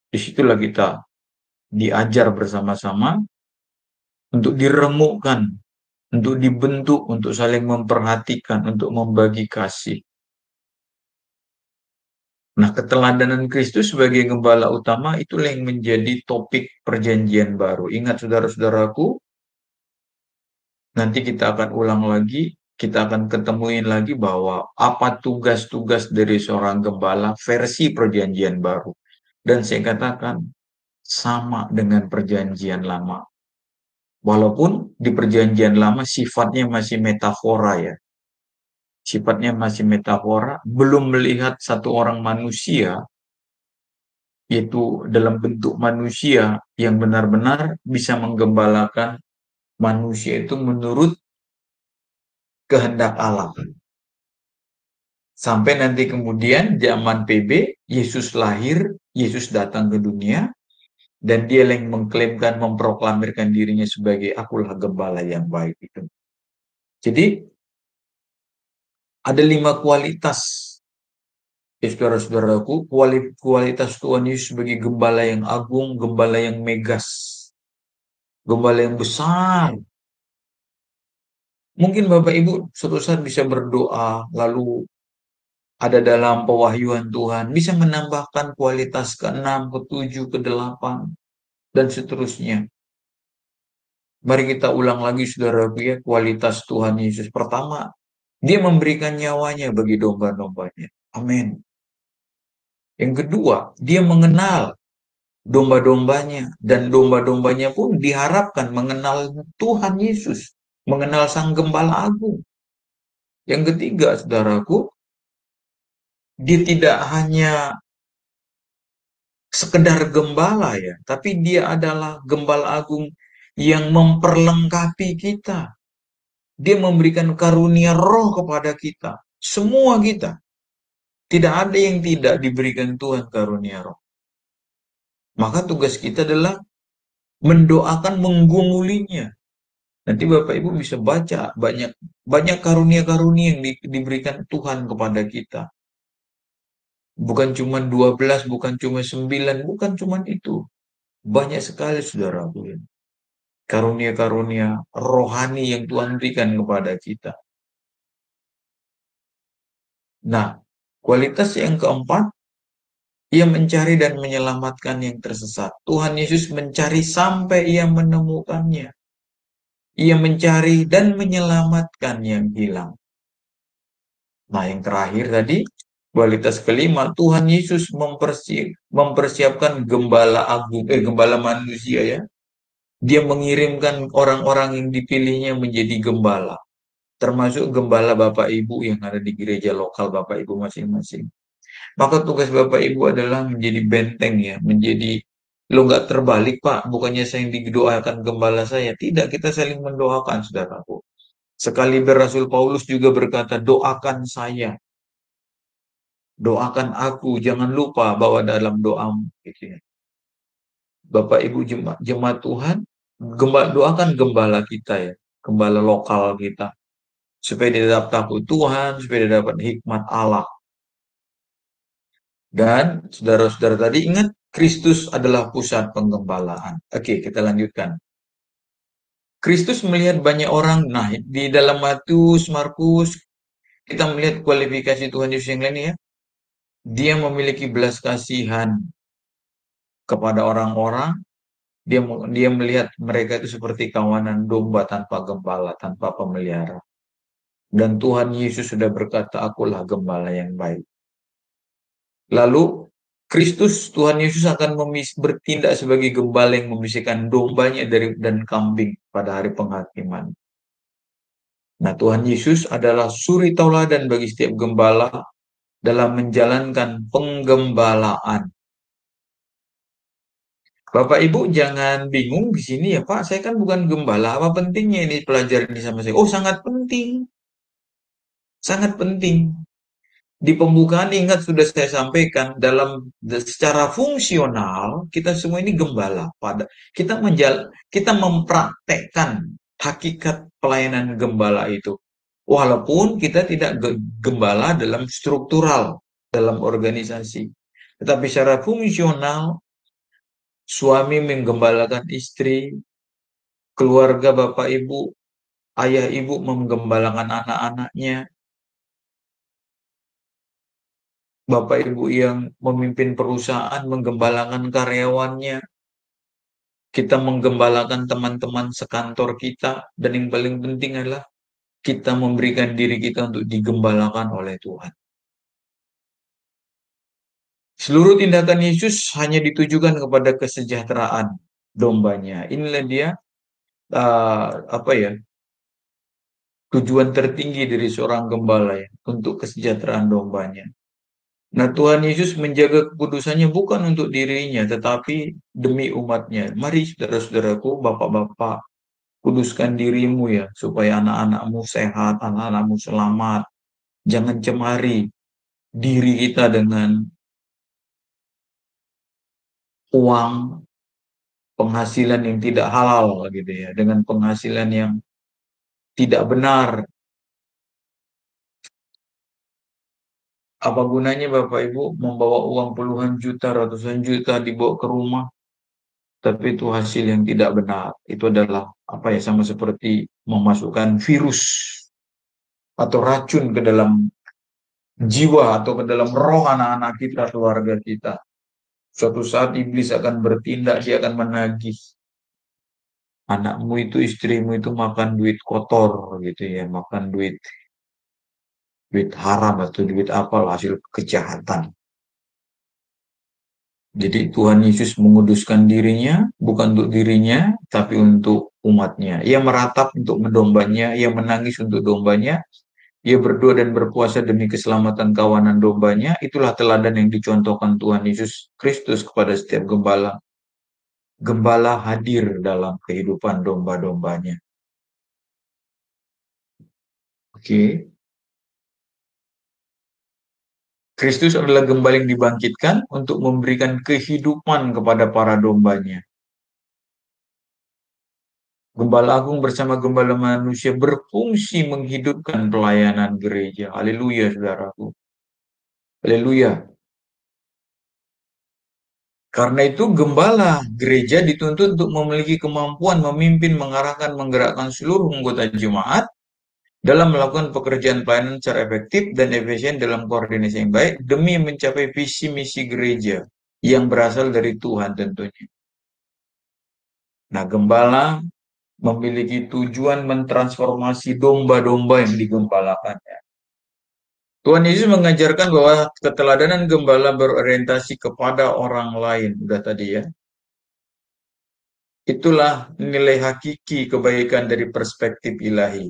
Speaker 5: Disitulah kita diajar bersama-sama untuk diremukkan, untuk dibentuk, untuk saling memperhatikan, untuk membagi kasih. Nah, keteladanan Kristus sebagai gembala utama itulah yang menjadi topik perjanjian baru. Ingat saudara-saudaraku, nanti kita akan ulang lagi, kita akan ketemuin lagi bahwa apa tugas-tugas dari seorang gembala versi perjanjian baru. Dan saya katakan sama dengan perjanjian lama. Walaupun di perjanjian lama sifatnya masih metafora ya. Sifatnya masih metafora, belum melihat satu orang manusia, yaitu dalam bentuk manusia yang benar-benar bisa menggembalakan manusia itu menurut kehendak Allah. Sampai nanti kemudian zaman PB, Yesus lahir, Yesus datang ke dunia, dan dia yang mengklaimkan, memproklamirkan dirinya sebagai akulah gembala yang baik itu. Jadi, ada 5 kualitas, ya saudara-saudaraku, kualitas Tuhan Yesus sebagai gembala yang agung, gembala yang megas, gembala yang besar. Mungkin Bapak Ibu suatu saat bisa berdoa, lalu ada dalam pewahyuan Tuhan, bisa menambahkan kualitas ke-6, ke-7, ke-8, dan seterusnya. Mari kita ulang lagi saudaraku ya, kualitas Tuhan Yesus. Pertama, dia memberikan nyawanya bagi domba-dombanya. Amin. Yang kedua, dia mengenal domba-dombanya, dan domba-dombanya pun diharapkan mengenal Tuhan Yesus, mengenal Sang Gembala Agung. Yang ketiga, saudaraku, dia tidak hanya sekedar gembala ya, tapi dia adalah gembala agung yang memperlengkapi kita. Dia memberikan karunia roh kepada kita, semua kita. Tidak ada yang tidak diberikan Tuhan karunia roh. Maka tugas kita adalah mendoakan, menggumulinya. Nanti Bapak Ibu bisa baca banyak karunia-karunia yang diberikan Tuhan kepada kita. Bukan cuma 12, bukan cuma 9, bukan cuma itu. Banyak sekali saudaraku. Karunia-karunia rohani yang Tuhan berikan kepada kita. Nah, kualitas yang keempat, ia mencari dan menyelamatkan yang tersesat. Tuhan Yesus mencari sampai ia menemukannya. Ia mencari dan menyelamatkan yang hilang. Nah, yang terakhir tadi, kualitas kelima, Tuhan Yesus mempersiapkan gembala agung, gembala manusia ya. Dia mengirimkan orang-orang yang dipilihnya menjadi gembala. Termasuk gembala Bapak Ibu yang ada di gereja lokal Bapak Ibu masing-masing. Maka tugas Bapak Ibu adalah menjadi benteng ya, menjadi lo nggak terbalik Pak, bukannya saya yang didoakan gembala saya. Tidak, kita saling mendoakan saudaraku. Sekali Rasul Paulus juga berkata, doakan saya, doakan aku, jangan lupa bahwa dalam doamu. Gitu ya. Bapak Ibu jemaat Tuhan, doakan gembala kita ya, gembala lokal kita. Supaya dia dapat takut Tuhan, supaya dia dapat hikmat Allah. Dan saudara-saudara tadi ingat, Kristus adalah pusat penggembalaan. Oke, kita lanjutkan. Kristus melihat banyak orang, nah di dalam Matius, Markus, kita melihat kualifikasi Tuhan Yesus yang lain ya. Dia memiliki belas kasihan kepada orang-orang. Dia melihat mereka itu seperti kawanan domba tanpa gembala, tanpa pemelihara. Dan Tuhan Yesus sudah berkata, akulah gembala yang baik. Lalu Kristus, Tuhan Yesus akan bertindak sebagai gembala yang memisahkan dombanya dan kambing pada hari penghakiman. Nah, Tuhan Yesus adalah suri tauladan bagi setiap gembala dalam menjalankan penggembalaan. Bapak Ibu jangan bingung di sini ya Pak, saya kan bukan gembala, apa pentingnya ini pelajaran ini sama saya? Oh, sangat penting. Sangat penting. Di pembukaan ingat sudah saya sampaikan secara fungsional kita semua ini gembala kita mempraktekkan hakikat pelayanan gembala itu walaupun kita tidak gembala dalam struktural dalam organisasi, tetapi secara fungsional suami menggembalakan istri, keluarga Bapak Ibu, ayah ibu menggembalakan anak-anaknya, Bapak Ibu yang memimpin perusahaan menggembalakan karyawannya, kita menggembalakan teman-teman sekantor kita, dan yang paling penting adalah kita memberikan diri kita untuk digembalakan oleh Tuhan. Seluruh tindakan Yesus hanya ditujukan kepada kesejahteraan dombanya. Inilah dia tujuan tertinggi dari seorang gembala ya, untuk kesejahteraan dombanya. Nah, Tuhan Yesus menjaga kekudusannya bukan untuk dirinya, tetapi demi umatnya. Mari saudara-saudaraku, bapak-bapak, kuduskan dirimu ya, supaya anak-anakmu sehat, anak-anakmu selamat. Jangan cemari diri kita dengan uang penghasilan yang tidak halal gitu ya, dengan penghasilan yang tidak benar. Apa gunanya Bapak Ibu membawa uang puluhan juta, ratusan juta dibawa ke rumah, tapi itu hasil yang tidak benar. Itu adalah sama seperti memasukkan virus atau racun ke dalam jiwa atau ke dalam roh anak-anak kita, keluarga kita. Suatu saat iblis akan bertindak, dia akan menagih. Anakmu itu, istrimu itu makan duit kotor gitu ya, makan duit haram atau duit apalah, hasil kejahatan. Jadi Tuhan Yesus menguduskan dirinya, bukan untuk dirinya, tapi untuk umatnya. Ia meratap untuk dombanya, ia menangis untuk dombanya, Ia berdoa dan berpuasa demi keselamatan kawanan dombanya. Itulah teladan yang dicontohkan Tuhan Yesus Kristus kepada setiap gembala. Gembala hadir dalam kehidupan domba-dombanya. Oke. Kristus adalah gembala yang dibangkitkan untuk memberikan kehidupan kepada para dombanya. Gembala agung bersama gembala manusia berfungsi menghidupkan pelayanan gereja. Haleluya, saudaraku. Haleluya. Karena itu gembala gereja dituntut untuk memiliki kemampuan memimpin, mengarahkan, menggerakkan seluruh anggota jemaat dalam melakukan pekerjaan pelayanan secara efektif dan efisien dalam koordinasi yang baik demi mencapai visi misi gereja yang berasal dari Tuhan tentunya. Nah, gembala memiliki tujuan mentransformasi domba-domba yang digembalakannya. Tuhan Yesus mengajarkan bahwa keteladanan gembala berorientasi kepada orang lain. Udah tadi ya. Itulah nilai hakiki kebaikan dari perspektif ilahi.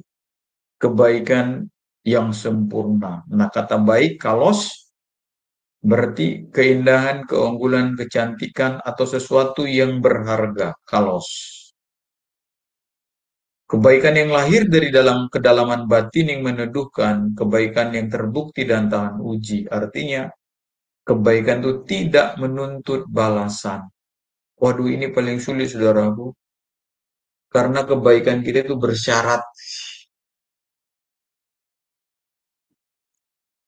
Speaker 5: Kebaikan yang sempurna. Nah, kata baik, kalos, berarti keindahan, keunggulan, kecantikan, atau sesuatu yang berharga. Kalos. Kebaikan yang lahir dari dalam kedalaman batin yang meneduhkan, kebaikan yang terbukti dan tahan uji. Artinya, kebaikan itu tidak menuntut balasan. Waduh, ini paling sulit, saudaraku. Karena kebaikan kita itu bersyarat.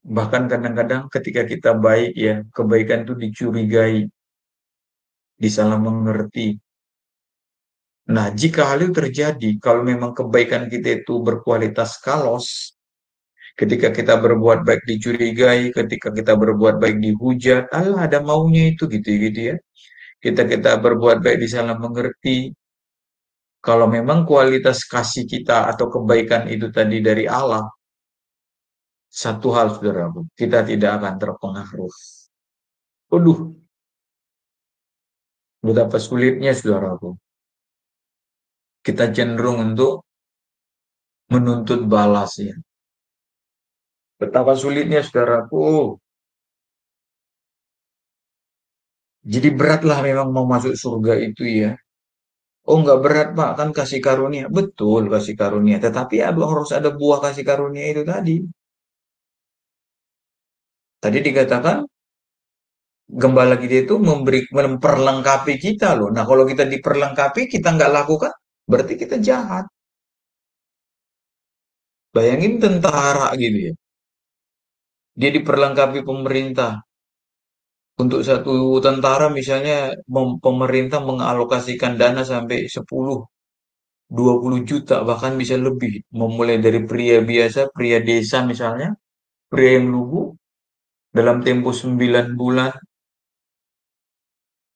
Speaker 5: Bahkan kadang-kadang ketika kita baik ya, kebaikan itu dicurigai, disalah mengerti. Nah, jika hal itu terjadi, kalau memang kebaikan kita itu berkualitas kalos, ketika kita berbuat baik dicurigai, ketika kita berbuat baik dihujat, Allah ada maunya itu gitu ya. Kita berbuat baik disalah mengerti. Kalau memang kualitas kasih kita atau kebaikan itu tadi dari Allah, satu hal saudaraku, kita tidak akan terpengaruh. Waduh, betapa sulitnya saudaraku. Kita cenderung untuk menuntut balas ya. Betapa sulitnya saudaraku. Jadi beratlah memang mau masuk surga itu ya. Oh nggak berat Pak, kan kasih karunia. Betul kasih karunia. Tetapi harus ada buah kasih karunia itu tadi. Tadi dikatakan gembala kita itu memperlengkapi kita loh. Nah kalau kita diperlengkapi, kita nggak lakukan, berarti kita jahat. Bayangin tentara gitu ya. Dia diperlengkapi pemerintah. Untuk satu tentara misalnya pemerintah mengalokasikan dana sampai 10, 20 juta, bahkan bisa lebih. Memulai dari pria biasa, pria desa misalnya, pria yang lugu, dalam tempo 9 bulan,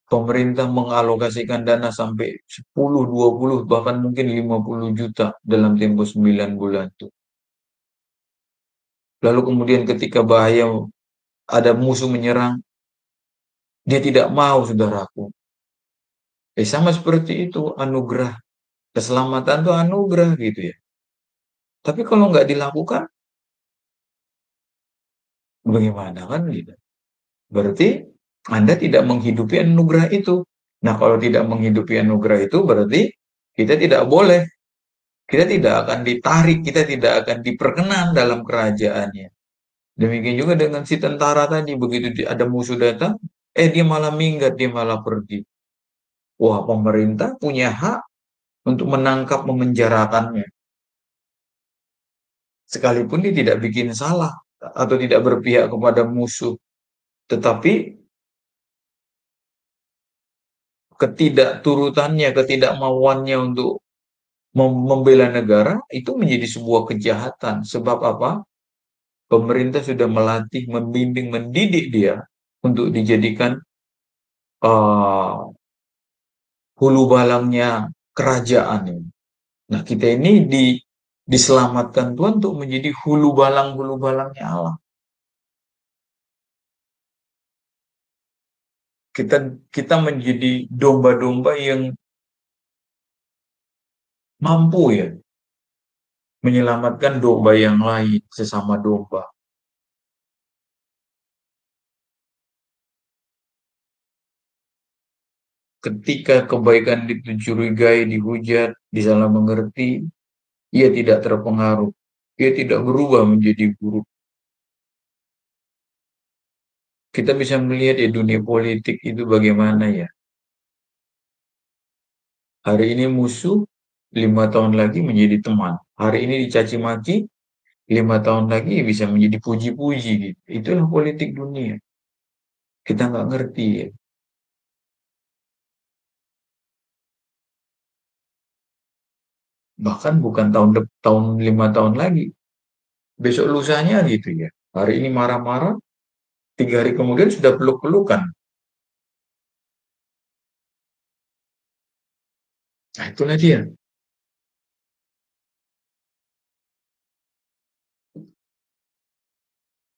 Speaker 5: pemerintah mengalokasikan dana sampai 10, 20, bahkan mungkin 50 juta dalam tempo 9 bulan itu. Lalu kemudian ketika bahaya ada musuh menyerang, dia tidak mau, saudaraku. Sama seperti itu, anugerah. Keselamatan itu anugerah gitu ya. Tapi kalau nggak dilakukan, bagaimana kan gitu. Berarti Anda tidak menghidupi anugerah itu. Nah, kalau tidak menghidupi anugerah itu berarti kita tidak boleh. Kita tidak akan ditarik, kita tidak akan diperkenan dalam kerajaannya. Demikian juga dengan si tentara tadi, begitu ada musuh datang, dia malah minggat, dia malah pergi. Wah, pemerintah punya hak untuk menangkap, memenjarakannya. Sekalipun dia tidak bikin salah atau tidak berpihak kepada musuh. Tetapi ketidakturutannya, ketidakmauannya untuk membela negara itu menjadi sebuah kejahatan. Sebab apa? Pemerintah sudah melatih, membimbing, mendidik dia untuk dijadikan hulu balangnya kerajaan. Nah, kita ini diselamatkan Tuhan untuk menjadi hulu balangnya Allah. Kita menjadi domba-domba yang mampu ya menyelamatkan domba yang lain, sesama domba. Ketika kebaikan dicurigai, dihujat, disalah mengerti, ia tidak terpengaruh. Ia tidak berubah menjadi buruk. Kita bisa melihat ya dunia politik itu bagaimana ya. Hari ini musuh, 5 tahun lagi menjadi teman. Hari ini dicaci maki, 5 tahun lagi bisa menjadi puji-puji gitu. Itulah politik dunia. Kita nggak ngerti ya. Bahkan bukan tahun 5 tahun lagi. Besok lusanya gitu ya. Hari ini marah-marah, 3 hari kemudian sudah peluk-pelukan. Nah itulah dia.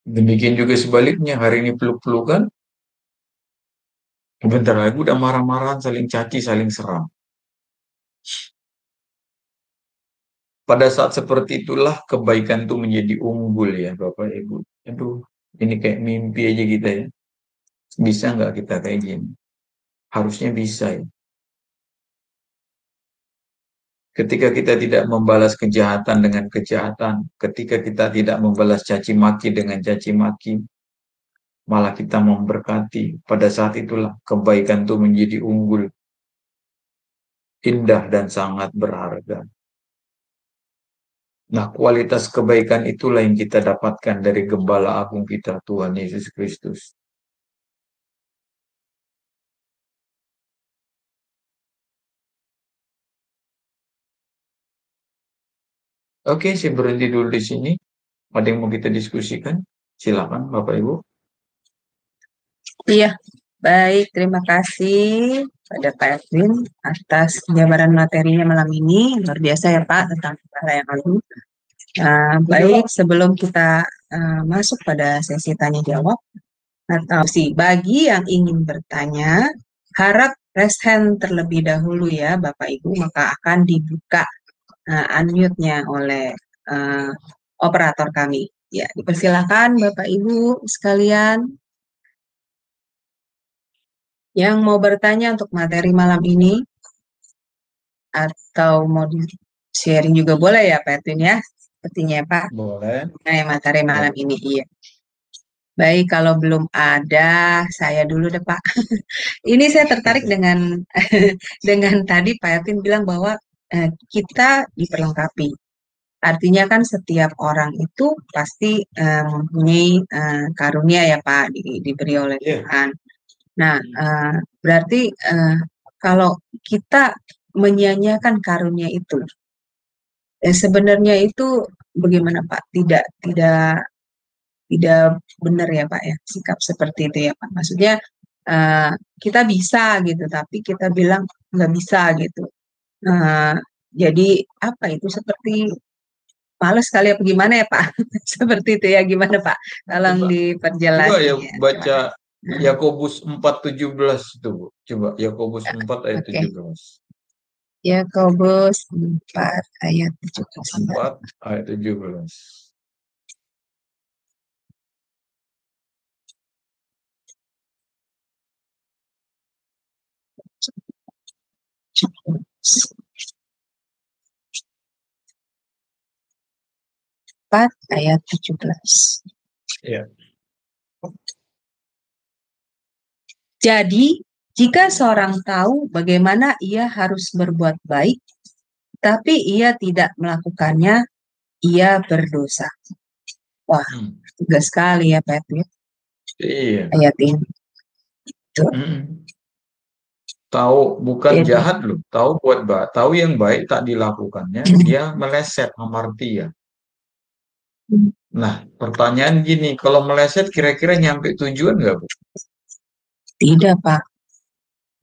Speaker 5: Demikian juga sebaliknya, hari ini peluk-pelukan, bentar lagi udah marah-marahan, saling caci, saling serang. Pada saat seperti itulah kebaikan itu menjadi unggul ya Bapak Ibu. Aduh, ini kayak mimpi aja kita ya. Bisa nggak kita kayak gini? Harusnya bisa ya. Ketika kita tidak membalas kejahatan dengan kejahatan, ketika kita tidak membalas caci maki dengan caci maki, malah kita memberkati. Pada saat itulah kebaikan itu menjadi unggul, indah dan sangat berharga. Nah, kualitas kebaikan itulah yang kita dapatkan dari Gembala Agung kita, Tuhan Yesus Kristus. Oke, saya berhenti dulu di sini. Ada yang mau kita diskusikan? Silakan, Bapak Ibu.
Speaker 1: Iya, baik. Terima kasih pada Pak Edwin atas jabaran materinya malam ini. Luar biasa ya Pak tentang Gembala yang agung. Baik, sebelum kita masuk pada sesi tanya jawab, atau bagi yang ingin bertanya, harap raise hand terlebih dahulu ya Bapak Ibu, maka akan dibuka unmute-nya oleh operator kami. Ya, dipersilakan Bapak Ibu sekalian yang mau bertanya untuk materi malam ini, atau mau di-sharing juga boleh ya Pak Edwin ya, sepertinya ya Pak.
Speaker 5: Boleh.
Speaker 1: Materi malam ini, iya. Baik, kalau belum ada, saya dulu deh Pak. Ini saya tertarik dengan dengan tadi Pak Edwin bilang bahwa kita diperlengkapi. Artinya kan setiap orang itu pasti mempunyai karunia ya Pak, diberi oleh Tuhan. Nah, berarti kalau kita menyia-nyiakan karunia itu, sebenarnya itu bagaimana Pak? Tidak benar ya Pak ya, sikap seperti itu ya Pak. Maksudnya kita bisa gitu, tapi kita bilang nggak bisa gitu. Jadi apa itu, seperti males kali apa gimana ya Pak? Seperti itu ya, gimana Pak? Tolong diperjelas.
Speaker 5: Coba ya baca Yakobus 4:17 itu Bu. Coba Yakobus 4 ayat 17.
Speaker 1: Yakobus 4 ayat 17.
Speaker 5: 4 ayat 17.
Speaker 1: Ayat 17.
Speaker 5: Ya.
Speaker 1: Jadi, jika seorang tahu bagaimana ia harus berbuat baik, tapi ia tidak melakukannya, ia berdosa. Wah, tegas sekali ya Pak Edwin.
Speaker 5: Iya.
Speaker 1: Ayat ini.
Speaker 5: Tahu bukan jahat loh, tahu yang baik tak dilakukannya, dia meleset hamartia. Nah, pertanyaan gini, kalau meleset kira-kira nyampe tujuan nggak Bu?
Speaker 1: Tidak Pak.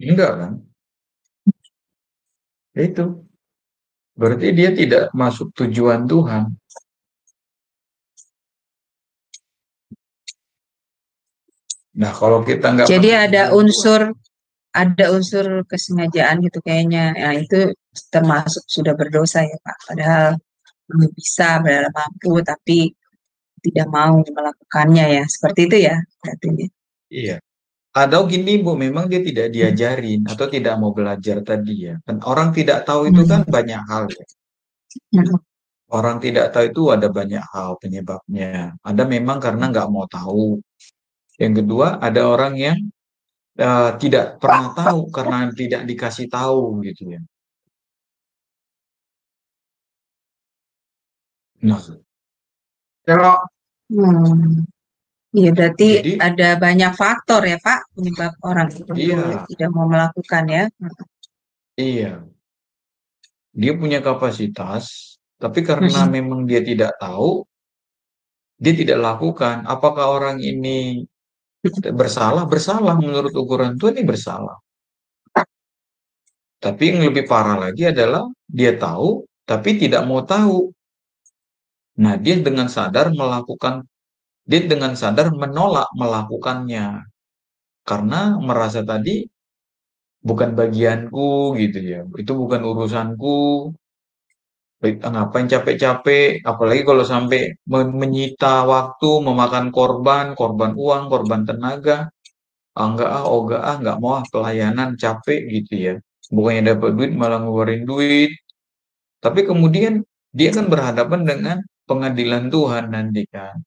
Speaker 5: Enggak kan? Itu. Berarti dia tidak masuk tujuan Tuhan. Nah, kalau kita nggak.
Speaker 1: Jadi ada unsur kesengajaan gitu kayaknya. Nah, itu termasuk sudah berdosa ya Pak. Padahal belum bisa, berada mampu, tapi tidak mau melakukannya ya. Seperti itu ya berarti.
Speaker 5: Iya. Atau gini Bu, memang dia tidak diajarin atau tidak mau belajar tadi ya. Dan orang tidak tahu itu kan banyak hal ya. Orang tidak tahu itu ada banyak hal penyebabnya. Ada memang karena nggak mau tahu. Yang kedua, ada orang yang tidak pernah tahu karena tidak dikasih tahu gitu ya. Nah,
Speaker 3: Kalau
Speaker 1: Iya, berarti
Speaker 5: jadi
Speaker 1: ada banyak faktor ya Pak penyebab orang itu
Speaker 5: iya,
Speaker 1: tidak mau melakukan ya.
Speaker 5: iya, dia punya kapasitas, tapi karena memang dia tidak tahu, dia tidak lakukan. Apakah orang ini bersalah? Bersalah menurut ukuran Tuhan ini bersalah. Tapi yang lebih parah lagi adalah dia tahu, tapi tidak mau tahu. Nah, dia dengan sadar menolak melakukannya karena merasa tadi bukan bagianku gitu ya. Itu bukan urusanku. Ngapain capek-capek, apalagi kalau sampai menyita waktu, memakan korban, korban uang, korban tenaga. Enggak ah, enggak ah, enggak mau ah pelayanan capek gitu ya. Bukannya dapat duit malah ngeluarin duit. Tapi kemudian dia kan berhadapan dengan pengadilan Tuhan nanti kan.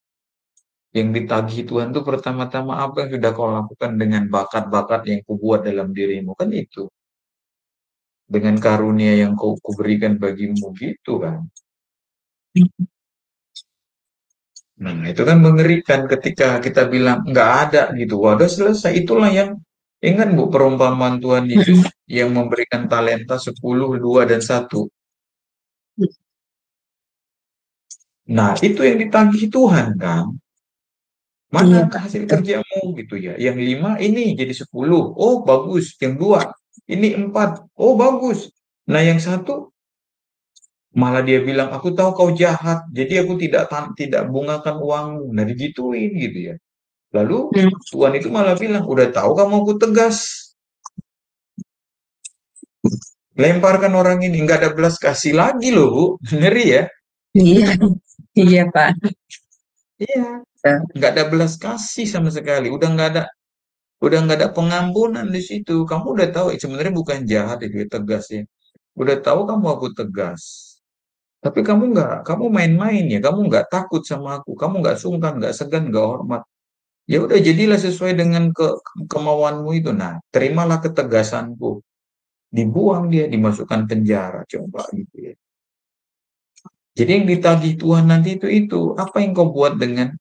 Speaker 5: Yang ditagih Tuhan itu pertama-tama apa yang sudah kau lakukan dengan bakat-bakat yang kubuat dalam dirimu kan itu. Dengan karunia yang kau kuberikan bagimu gitu kan. Nah, itu kan mengerikan ketika kita bilang nggak ada gitu. Waduh selesai. Itulah yang ingat Bu perumpamaan Tuhan Yesus yang memberikan talenta 10, 2, dan 1. Nah, itu yang ditagih Tuhan kan. Mana
Speaker 1: Iya Pak,
Speaker 5: hasil
Speaker 1: betul.
Speaker 5: kerjamu gitu ya. Yang 5 ini jadi 10. Oh, bagus. Yang 2 ini 4. Oh, bagus. Nah, yang 1 malah dia bilang, aku tahu kau jahat. Jadi aku tidak bungakan uangmu. Nah, digituin gitu ya. Lalu Tuhan itu malah bilang, udah tahu kamu aku tegas. Lemparkan orang ini, nggak ada belas kasih lagi loh, Bu. Ngeri ya?
Speaker 1: Iya, iya Pak.
Speaker 5: Iya. Nggak ada belas kasih sama sekali. Udah nggak ada pengampunan di situ. Kamu udah tahu, sebenarnya bukan jahat itu ya, tegas ya. Udah tahu kamu aku tegas. Tapi kamu main-main ya. Kamu nggak takut sama aku. Kamu nggak sungkan, nggak segan, nggak hormat. Ya udah jadilah sesuai dengan kemauanmu itu. Nah, terimalah ketegasanku. Dibuang dia, dimasukkan penjara, coba gitu ya. Jadi yang ditagih Tuhan nanti itu apa yang kau buat dengan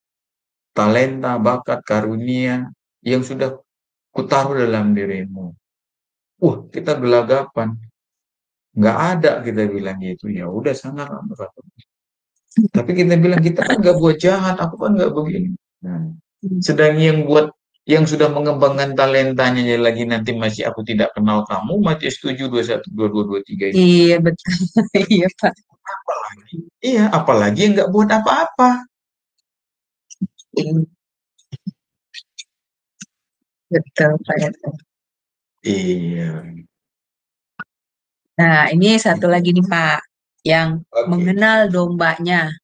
Speaker 5: talenta, bakat, karunia yang sudah kutaruh dalam dirimu. Wah, kita gelagapan. Nggak ada kita bilang gitu. Ya udah sana kamu. Tapi kita bilang kita kan nggak buat jahat, aku kan nggak begini. Nah, sedang yang sudah mengembangkan talentanya lagi nanti masih aku tidak kenal kamu, Matius 7, 21, 22, 23 itu.
Speaker 1: Iya betul. Iya Pak.
Speaker 5: Apalagi yang nggak buat apa-apa.
Speaker 1: Betul Pak.
Speaker 5: Iya.
Speaker 1: Nah, ini satu lagi nih Pak, yang mengenal dombanya.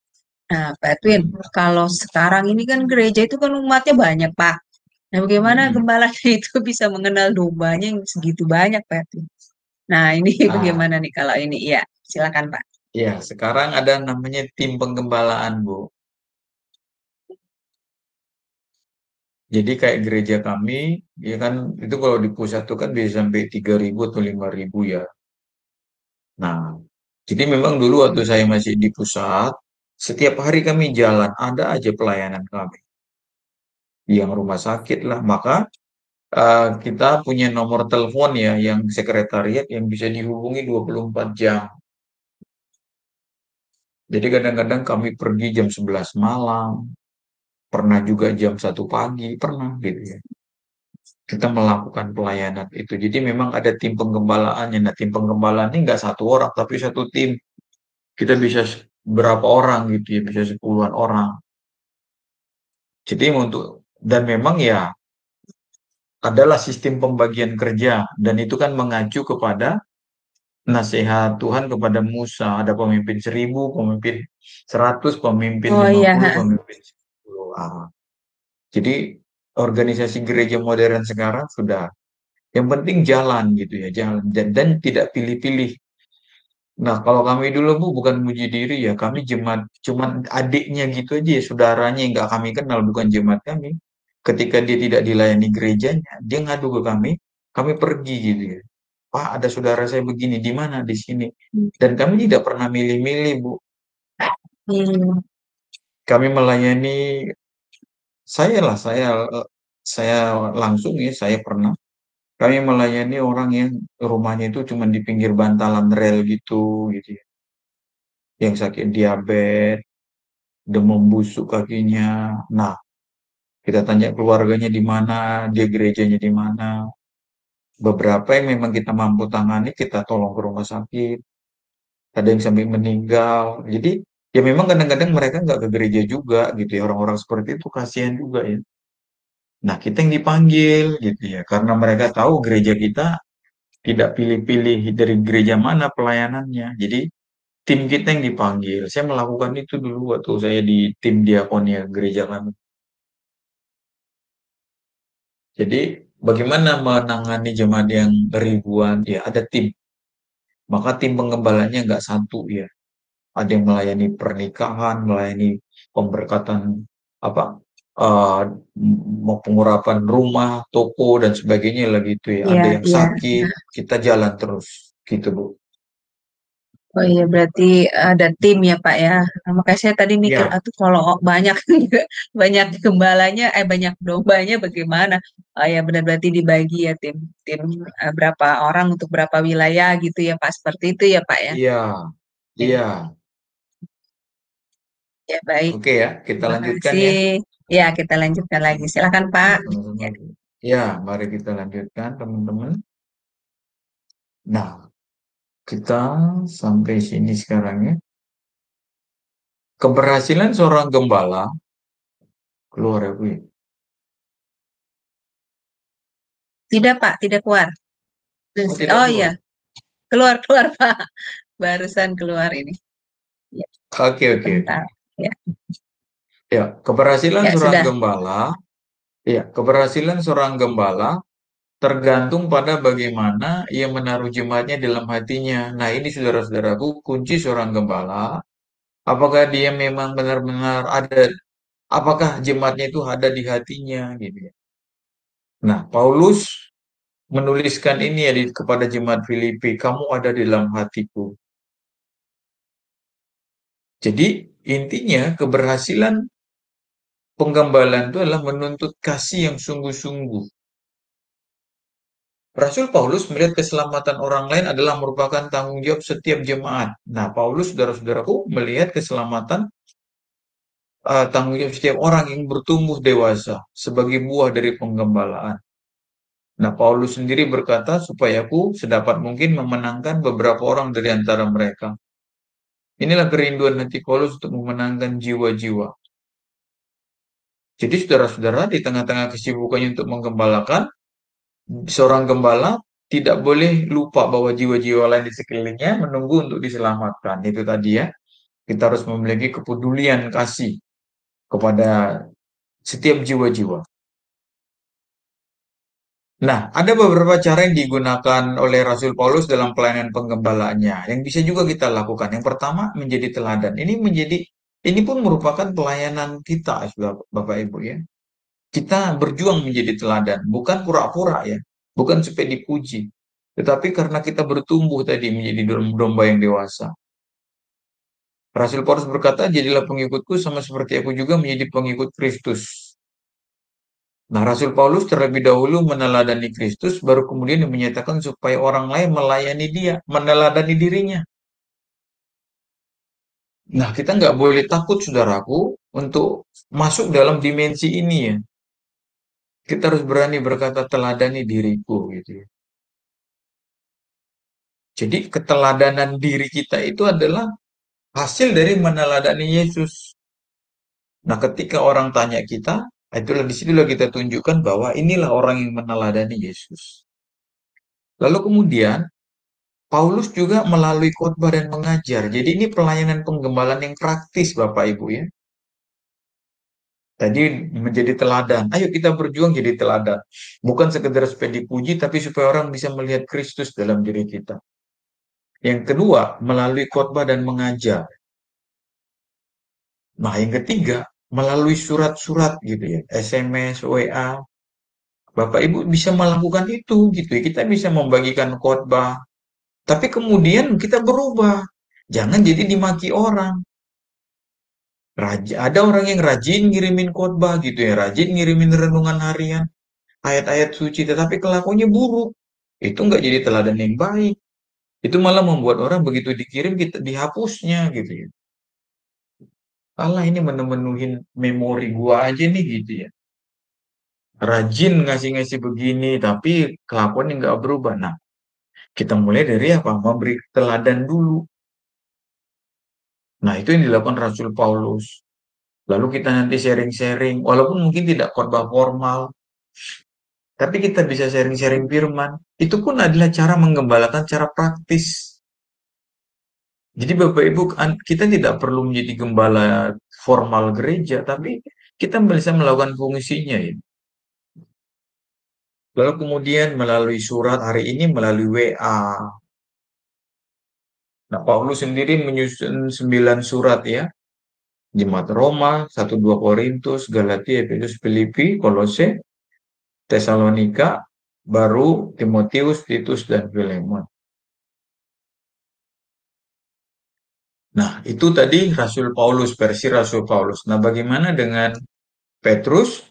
Speaker 1: Nah, Pak Edwin, kalau sekarang ini kan gereja itu kan umatnya banyak Pak. Nah, bagaimana gembala itu bisa mengenal dombanya yang segitu banyak Pak Edwin? Nah, ini bagaimana nih kalau ini? Ya, silakan Pak.
Speaker 5: Ya, sekarang ada namanya tim penggembalaan, Bu. Jadi kayak gereja kami, ya kan itu kalau di pusat itu kan bisa sampai 3.000 atau 5.000 ya. Nah, jadi memang dulu waktu saya masih di pusat, setiap hari kami jalan, ada aja pelayanan kami. Yang rumah sakit lah, maka kita punya nomor telepon ya, yang sekretariat yang bisa dihubungi 24 jam. Jadi kadang-kadang kami pergi jam 11 malam, pernah juga jam 1 pagi, pernah gitu ya. Kita melakukan pelayanan itu. Jadi memang ada tim penggembalaannya. Nah, tim penggembalaan ini nggak satu orang, tapi satu tim. Kita bisa berapa orang gitu ya, bisa 10-an orang. Jadi dan memang ya adalah sistem pembagian kerja dan itu kan mengacu kepada nasihat Tuhan kepada Musa. Ada pemimpin 1000, pemimpin 100, pemimpin
Speaker 1: Oh iya,
Speaker 5: 50, pemimpin 10. Jadi organisasi gereja modern sekarang sudah, yang penting jalan gitu ya, jalan dan tidak pilih-pilih. Nah, kalau kami dulu Bu bukan muji diri ya, kami jemaat cuman adiknya gitu aja ya, saudaranya yang nggak kami kenal, bukan jemaat kami. Ketika dia tidak dilayani gerejanya, dia ngadu ke kami pergi gitu ya. Pak, ada saudara saya begini, di mana? Di sini. Dan kami tidak pernah milih-milih, Bu.
Speaker 1: hmm,
Speaker 5: Kami melayani saya langsung ya, saya pernah. Kami melayani orang yang rumahnya itu cuma di pinggir bantalan rel gitu ya. Yang sakit diabetes, demam busuk kakinya. Nah, kita tanya keluarganya di mana, dia gerejanya di mana. Beberapa yang memang kita mampu tangani, kita tolong ke rumah sakit. Ada yang sampai meninggal. Jadi, ya memang kadang-kadang mereka nggak ke gereja juga gitu ya. Orang-orang seperti itu kasihan juga ya. Nah, kita yang dipanggil gitu ya. Karena mereka tahu gereja kita tidak pilih-pilih dari gereja mana pelayanannya. Jadi, tim kita yang dipanggil. Saya melakukan itu dulu waktu saya di tim diakonia gereja kami. Jadi, bagaimana menangani jemaat yang ribuan? Ya, ada tim. Maka tim penggembalanya nggak satu ya. Ada yang melayani pernikahan, melayani pemberkatan apa pengurapan rumah, toko dan sebagainya lagi itu ya.
Speaker 1: iya,
Speaker 5: Ada yang
Speaker 1: iya.
Speaker 5: sakit, kita jalan terus gitu Bu.
Speaker 1: Oh iya, berarti ada tim ya Pak ya. Nah, makanya saya tadi mikir,
Speaker 5: Ya,
Speaker 1: atuh kalau banyak banyak gembalanya, banyak dombanya bagaimana? Oh ya, benar berarti dibagi ya tim berapa orang untuk berapa wilayah gitu ya Pak. Seperti itu ya Pak ya.
Speaker 5: iya,
Speaker 1: Oke.
Speaker 5: iya.
Speaker 1: Ya baik,
Speaker 5: Oke ya, kita
Speaker 1: terima
Speaker 5: lanjutkan
Speaker 1: kasih.
Speaker 5: ya.
Speaker 1: Ya kita lanjutkan lagi. Silakan Pak.
Speaker 5: Sama-sama
Speaker 1: Ya.
Speaker 5: Bu. Ya, mari kita lanjutkan teman-teman. Nah, kita sampai sini sekarang ya. Keberhasilan seorang gembala keluar ya Bu ya.
Speaker 1: Tidak Pak, tidak keluar.
Speaker 5: Oh, tidak
Speaker 1: Oh iya,
Speaker 5: keluar.
Speaker 1: keluar keluar Pak. Barusan keluar ini. Ya,
Speaker 5: Oke, oke, oke.
Speaker 1: sebentar. Ya,
Speaker 5: Ya, keberhasilan
Speaker 1: ya
Speaker 5: seorang
Speaker 1: sudah.
Speaker 5: gembala, ya, keberhasilan seorang gembala tergantung pada bagaimana ia menaruh jemaatnya dalam hatinya. Nah, ini saudara-saudaraku, kunci seorang gembala, apakah dia memang benar-benar ada, apakah jemaatnya itu ada di hatinya, gitu ya. Nah, Paulus menuliskan ini ya kepada jemaat Filipi, kamu ada di dalam hatiku. Jadi, intinya keberhasilan penggembalaan itu adalah menuntut kasih yang sungguh-sungguh. Rasul Paulus melihat keselamatan orang lain adalah merupakan tanggung jawab setiap jemaat. Nah, Paulus, saudara-saudaraku, melihat keselamatan tanggung jawab setiap orang yang bertumbuh dewasa sebagai buah dari penggembalaan. Nah, Paulus sendiri berkata, supaya aku sedapat mungkin memenangkan beberapa orang dari antara mereka. Inilah kerinduan hati Paulus untuk memenangkan jiwa-jiwa. Jadi, saudara-saudara, di tengah-tengah kesibukannya untuk menggembalakan, seorang gembala tidak boleh lupa bahwa jiwa-jiwa lain di sekelilingnya menunggu untuk diselamatkan. Itu tadi ya, kita harus memiliki kepedulian kasih kepada setiap jiwa-jiwa. Nah, ada beberapa cara yang digunakan oleh Rasul Paulus dalam pelayanan penggembalaannya yang bisa juga kita lakukan. Yang pertama, menjadi teladan. Ini pun merupakan pelayanan kita, Bapak Ibu ya. Kita berjuang menjadi teladan, bukan pura-pura ya, bukan supaya dipuji, tetapi karena kita bertumbuh tadi menjadi domba yang dewasa. Rasul Paulus berkata, jadilah pengikutku sama seperti aku juga menjadi pengikut Kristus. Nah, Rasul Paulus terlebih dahulu meneladani Kristus, baru kemudian menyatakan supaya orang lain melayani dia, meneladani dirinya. Nah, kita nggak boleh takut, saudaraku, untuk masuk dalam dimensi ini ya. Kita harus berani berkata, teladani diriku, gitu ya. Jadi keteladanan diri kita itu adalah hasil dari meneladani Yesus. Nah, ketika orang tanya kita, itulah disitulah kita tunjukkan bahwa inilah orang yang meneladani Yesus. Lalu kemudian Paulus juga melalui khotbah dan mengajar. Jadi ini pelayanan penggembalaan yang praktis, Bapak Ibu ya. Tadi menjadi teladan. Ayo kita berjuang jadi teladan. Bukan sekedar supaya dipuji, tapi supaya orang bisa melihat Kristus dalam diri kita. Yang kedua, melalui khotbah dan mengajar. Nah, yang ketiga, melalui surat-surat gitu ya, SMS, WA. Bapak Ibu bisa melakukan itu gitu ya. Kita bisa membagikan khotbah. Tapi kemudian kita berubah. Jangan jadi dimaki orang. Ada orang yang rajin ngirimin khotbah gitu ya, rajin ngirimin renungan harian, ayat-ayat suci, tetapi kelakuannya buruk. Itu nggak jadi teladan yang baik. Itu malah membuat orang begitu dikirim kita dihapusnya gitu ya. Allah ini memenuhin memori gua aja nih gitu ya. Rajin ngasih-ngasih begini, tapi kelakuannya nggak berubah. Nah, kita mulai dari apa? Memberi teladan dulu. Nah, itu yang dilakukan Rasul Paulus. Lalu kita nanti sharing-sharing, walaupun mungkin tidak khotbah formal, tapi kita bisa sharing-sharing firman. Itu pun adalah cara menggembalakan cara praktis. Jadi Bapak Ibu, kita tidak perlu menjadi gembala formal gereja, tapi kita bisa melakukan fungsinya ya. Lalu kemudian melalui surat, hari ini melalui WA. Nah, Paulus sendiri menyusun 9 surat ya. Jemaat Roma, 1-2 Korintus, Galatia, Efesus, Filipi, Kolose, Tesalonika, baru Timotius, Titus, dan Filemon. Nah, itu tadi Rasul Paulus, versi Rasul Paulus. Nah, bagaimana dengan Petrus?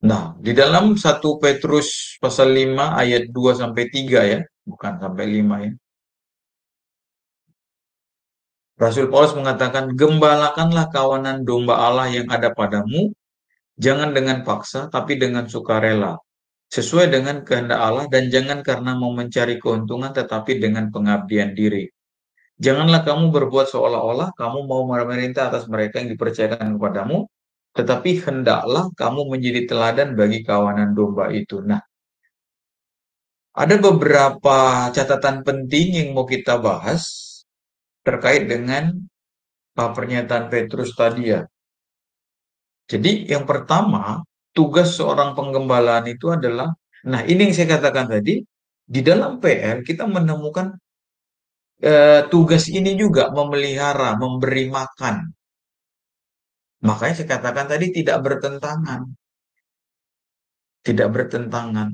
Speaker 5: Nah, di dalam 1 Petrus pasal 5 ayat 2 sampai 3 ya, bukan sampai 5 ya. Rasul Paulus mengatakan, "Gembalakanlah kawanan domba Allah yang ada padamu, jangan dengan paksa, tapi dengan sukarela, sesuai dengan kehendak Allah, dan jangan karena mau mencari keuntungan, tetapi dengan pengabdian diri. Janganlah kamu berbuat seolah-olah kamu mau memerintah atas mereka yang dipercayakan kepadamu, tetapi hendaklah kamu menjadi teladan bagi kawanan domba itu." Nah, ada beberapa catatan penting yang mau kita bahas terkait dengan pernyataan Petrus tadi ya. Jadi yang pertama, tugas seorang penggembalaan itu adalah, nah ini yang saya katakan tadi, di dalam PL kita menemukan tugas ini juga memelihara, memberi makan. Makanya saya katakan tadi tidak bertentangan. Tidak bertentangan.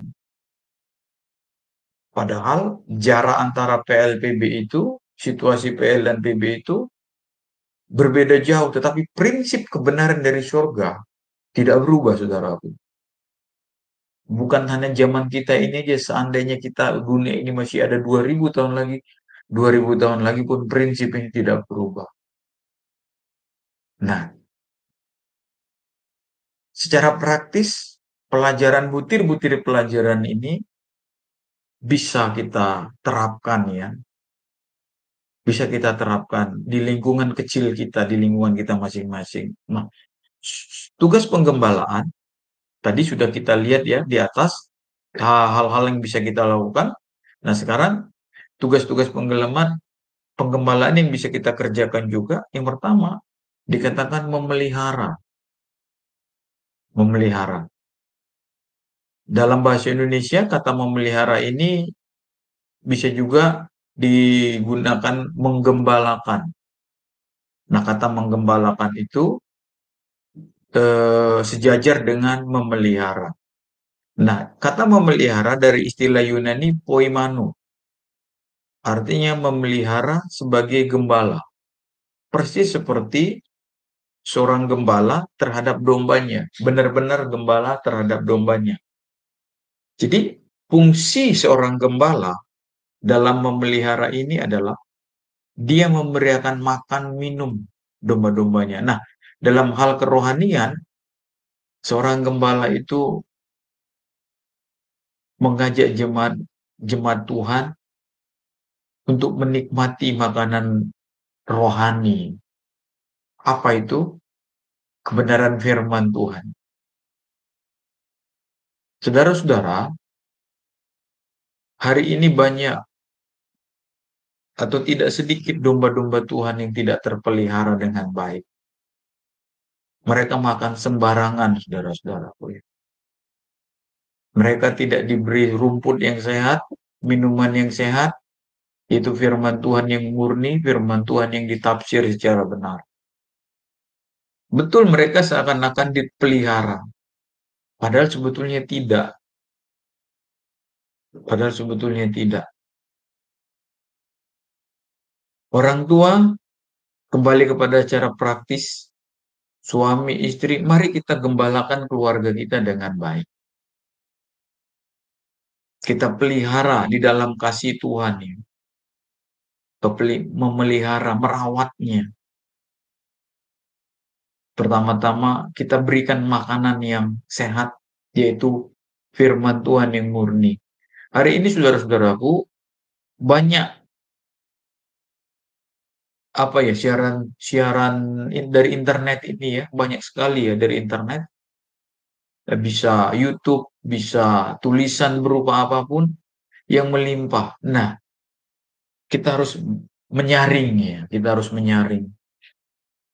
Speaker 5: Padahal jarak antara PL-PB itu, situasi PL dan PB itu berbeda jauh. Tetapi prinsip kebenaran dari surga tidak berubah, saudaraku. Bukan hanya zaman kita ini aja, seandainya kita dunia ini masih ada 2000 tahun lagi, 2000 tahun lagi pun prinsip ini tidak berubah. Nah, secara praktis, pelajaran butir-butir pelajaran ini bisa kita terapkan ya. Bisa kita terapkan di lingkungan kecil kita, di lingkungan kita masing-masing. Nah, tugas penggembalaan, tadi sudah kita lihat ya di atas, hal-hal yang bisa kita lakukan. Nah, sekarang tugas-tugas penggembalaan yang bisa kita kerjakan juga, yang pertama, dikatakan memelihara. Memelihara. Dalam bahasa Indonesia, kata memelihara ini bisa juga digunakan menggembalakan. Nah, kata menggembalakan itu sejajar dengan memelihara. Nah, kata memelihara dari istilah Yunani poimano. Artinya memelihara sebagai gembala. Persis seperti seorang gembala terhadap dombanya. Benar-benar gembala terhadap dombanya. Jadi, fungsi seorang gembala dalam memelihara ini adalah dia memberikan makan minum domba-dombanya. Nah, dalam hal kerohanian, seorang gembala itu mengajak jemaat Tuhan untuk menikmati makanan rohani. Apa itu? Kebenaran firman Tuhan. Saudara-saudara, hari ini banyak atau tidak sedikit domba-domba Tuhan yang tidak terpelihara dengan baik. Mereka makan sembarangan, saudara-saudaraku. Mereka tidak diberi rumput yang sehat, minuman yang sehat, yaitu firman Tuhan yang murni, firman Tuhan yang ditafsir secara benar. Betul mereka seakan-akan dipelihara, padahal sebetulnya tidak. Padahal sebetulnya tidak. Orang tua, kembali kepada cara praktis, suami, istri, mari kita gembalakan keluarga kita dengan baik. Kita pelihara di dalam kasih Tuhan ya. Memelihara, merawatnya. Pertama-tama kita berikan makanan yang sehat, yaitu firman Tuhan yang murni. Hari ini saudara-saudaraku, banyak siaran dari internet ini ya, banyak sekali ya dari internet. Bisa YouTube, bisa tulisan berupa apapun yang melimpah. Nah, kita harus menyaring ya, kita harus menyaring.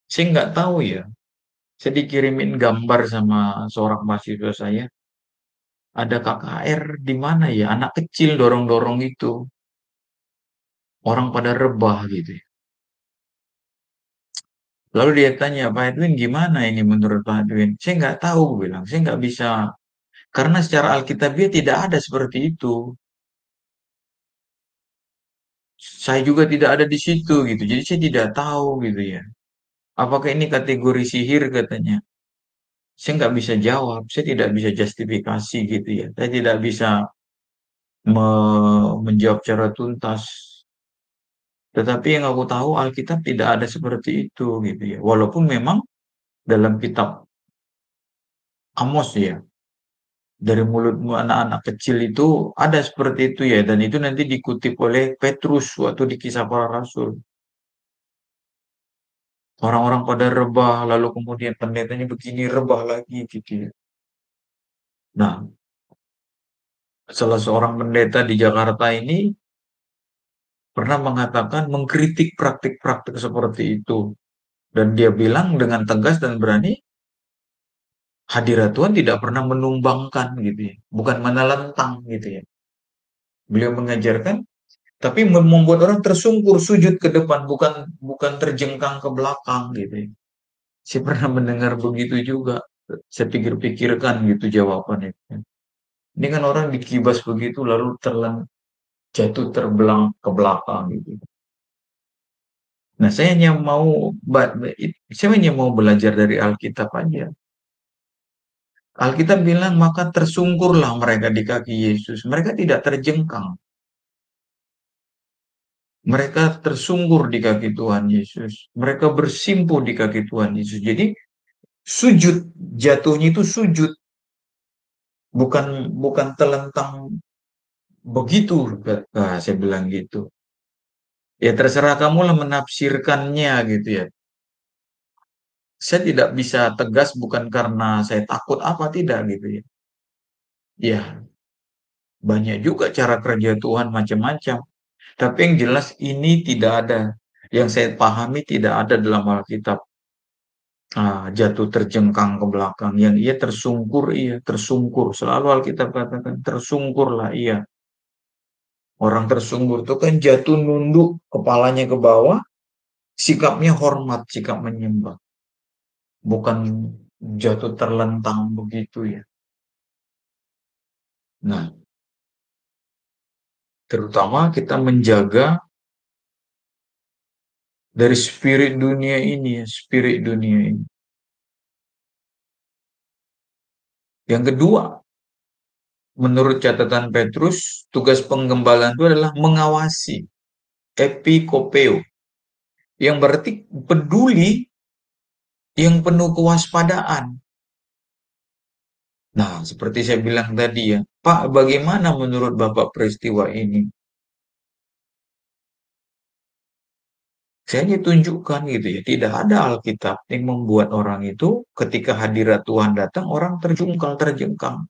Speaker 5: Saya nggak tahu ya, saya dikirimin gambar sama seorang mahasiswa saya. Ada KKR di mana ya, anak kecil dorong-dorong itu. Orang pada rebah gitu ya. Lalu dia tanya, Pak Edwin gimana ini menurut Pak Edwin? Saya nggak tahu, gue bilang. Saya nggak bisa. Karena secara alkitabiah tidak ada seperti itu. Saya juga tidak ada di situ gitu. Jadi saya tidak tahu gitu ya. Apakah ini kategori sihir katanya? Saya nggak bisa jawab. Saya tidak bisa justifikasi gitu ya. Saya tidak bisa menjawab secara tuntas. Tetapi yang aku tahu Alkitab tidak ada seperti itu gitu ya. Walaupun memang dalam kitab Amos ya, dari mulutmu anak-anak kecil itu ada seperti itu ya, dan itu nanti dikutip oleh Petrus waktu di Kisah Para Rasul. Orang-orang pada rebah, lalu kemudian pendetanya begini rebah lagi gitu ya. Nah, salah seorang pendeta di Jakarta ini pernah mengatakan mengkritik praktik-praktik seperti itu. Dan dia bilang dengan tegas dan berani, hadirat Tuhan tidak pernah menumbangkan gitu ya. Bukan menelentang gitu ya. Beliau mengajarkan, tapi membuat orang tersungkur sujud ke depan, bukan terjengkang ke belakang gitu ya. Saya pernah mendengar begitu juga. Saya pikir-pikirkan gitu jawabannya. Ini kan orang dikibas begitu lalu jatuh terbelang ke belakang gitu. Nah, saya hanya mau belajar dari Alkitab aja. Alkitab bilang, maka tersungkurlah mereka di kaki Yesus. Mereka tidak terjengkang. Mereka tersungkur di kaki Tuhan Yesus. Mereka bersimpuh di kaki Tuhan Yesus. Jadi, sujud, jatuhnya itu sujud. Bukan telentang begitu. Nah, saya bilang gitu. Ya terserah kamulah menafsirkannya gitu ya. Saya tidak bisa tegas bukan karena saya takut apa tidak gitu ya. Ya, banyak juga cara kerja Tuhan macam-macam. Tapi yang jelas ini tidak ada. Yang saya pahami tidak ada dalam Alkitab. Jatuh terjengkang ke belakang. Yang ia tersungkur, iya tersungkur. Selalu Alkitab katakan tersungkurlah, iya. Orang tersungkur itu kan jatuh nunduk kepalanya ke bawah. Sikapnya hormat, sikap menyembah. Bukan jatuh terlentang begitu ya. Nah, terutama kita menjaga dari spirit dunia ini ya, spirit dunia ini. Yang kedua, menurut catatan Petrus, tugas penggembalaan itu adalah mengawasi, epikopeo, yang berarti peduli, yang penuh kewaspadaan. Nah, seperti saya bilang tadi ya, Pak, bagaimana menurut Bapak peristiwa ini? Saya hanya tunjukkan gitu ya, tidak ada Alkitab yang membuat orang itu ketika hadirat Tuhan datang, orang terjengkang.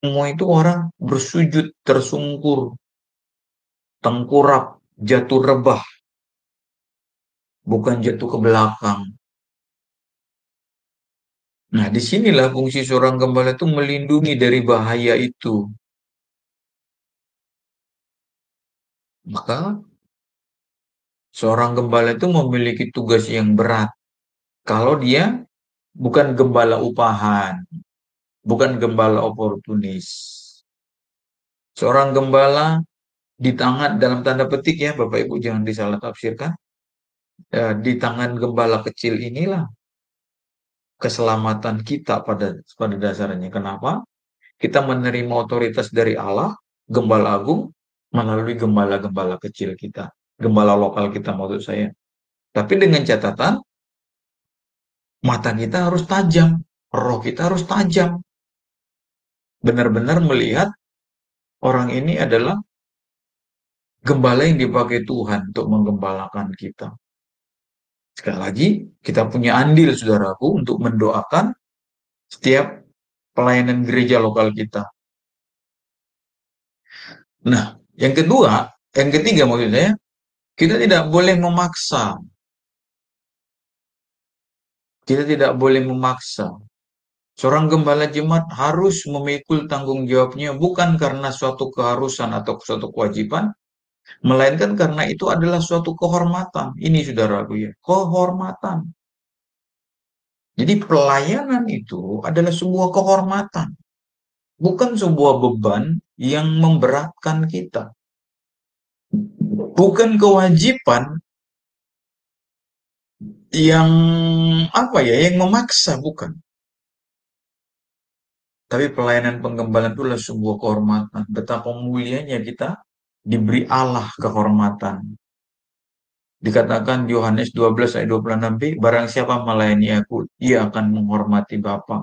Speaker 5: Semua itu orang bersujud, tersungkur, tengkurap, jatuh rebah, bukan jatuh ke belakang. Nah, disinilah fungsi seorang gembala itu melindungi dari bahaya itu. Maka seorang gembala itu memiliki tugas yang berat. Kalau dia bukan gembala upahan, bukan gembala oportunis. Seorang gembala di tangan, dalam tanda petik ya, Bapak Ibu jangan disalah tafsirkan. Di tangan gembala kecil inilah keselamatan kita pada dasarnya. Kenapa? Kita menerima otoritas dari Allah, gembala agung, melalui gembala-gembala kecil kita. Gembala lokal kita maksud saya. Tapi dengan catatan, mata kita harus tajam, roh kita harus tajam. Benar-benar melihat orang ini adalah gembala yang dipakai Tuhan untuk menggembalakan kita. Sekali lagi, kita punya andil, saudaraku, untuk mendoakan setiap pelayanan gereja lokal kita. Nah, yang ketiga maksud saya, kita tidak boleh memaksa. Kita tidak boleh memaksa. Seorang gembala jemaat harus memikul tanggung jawabnya bukan karena suatu keharusan atau suatu kewajiban, melainkan karena itu adalah suatu kehormatan. Ini saudaraku ya, kehormatan. Jadi pelayanan itu adalah sebuah kehormatan, bukan sebuah beban yang memberatkan kita. Bukan kewajiban yang yang memaksa, bukan. Tapi pelayanan penggembalaan itulah sebuah kehormatan. Betapa mulianya kita diberi Allah kehormatan. Dikatakan Yohanes 12 ayat 26b, barang siapa melayani aku, ia akan menghormati Bapa.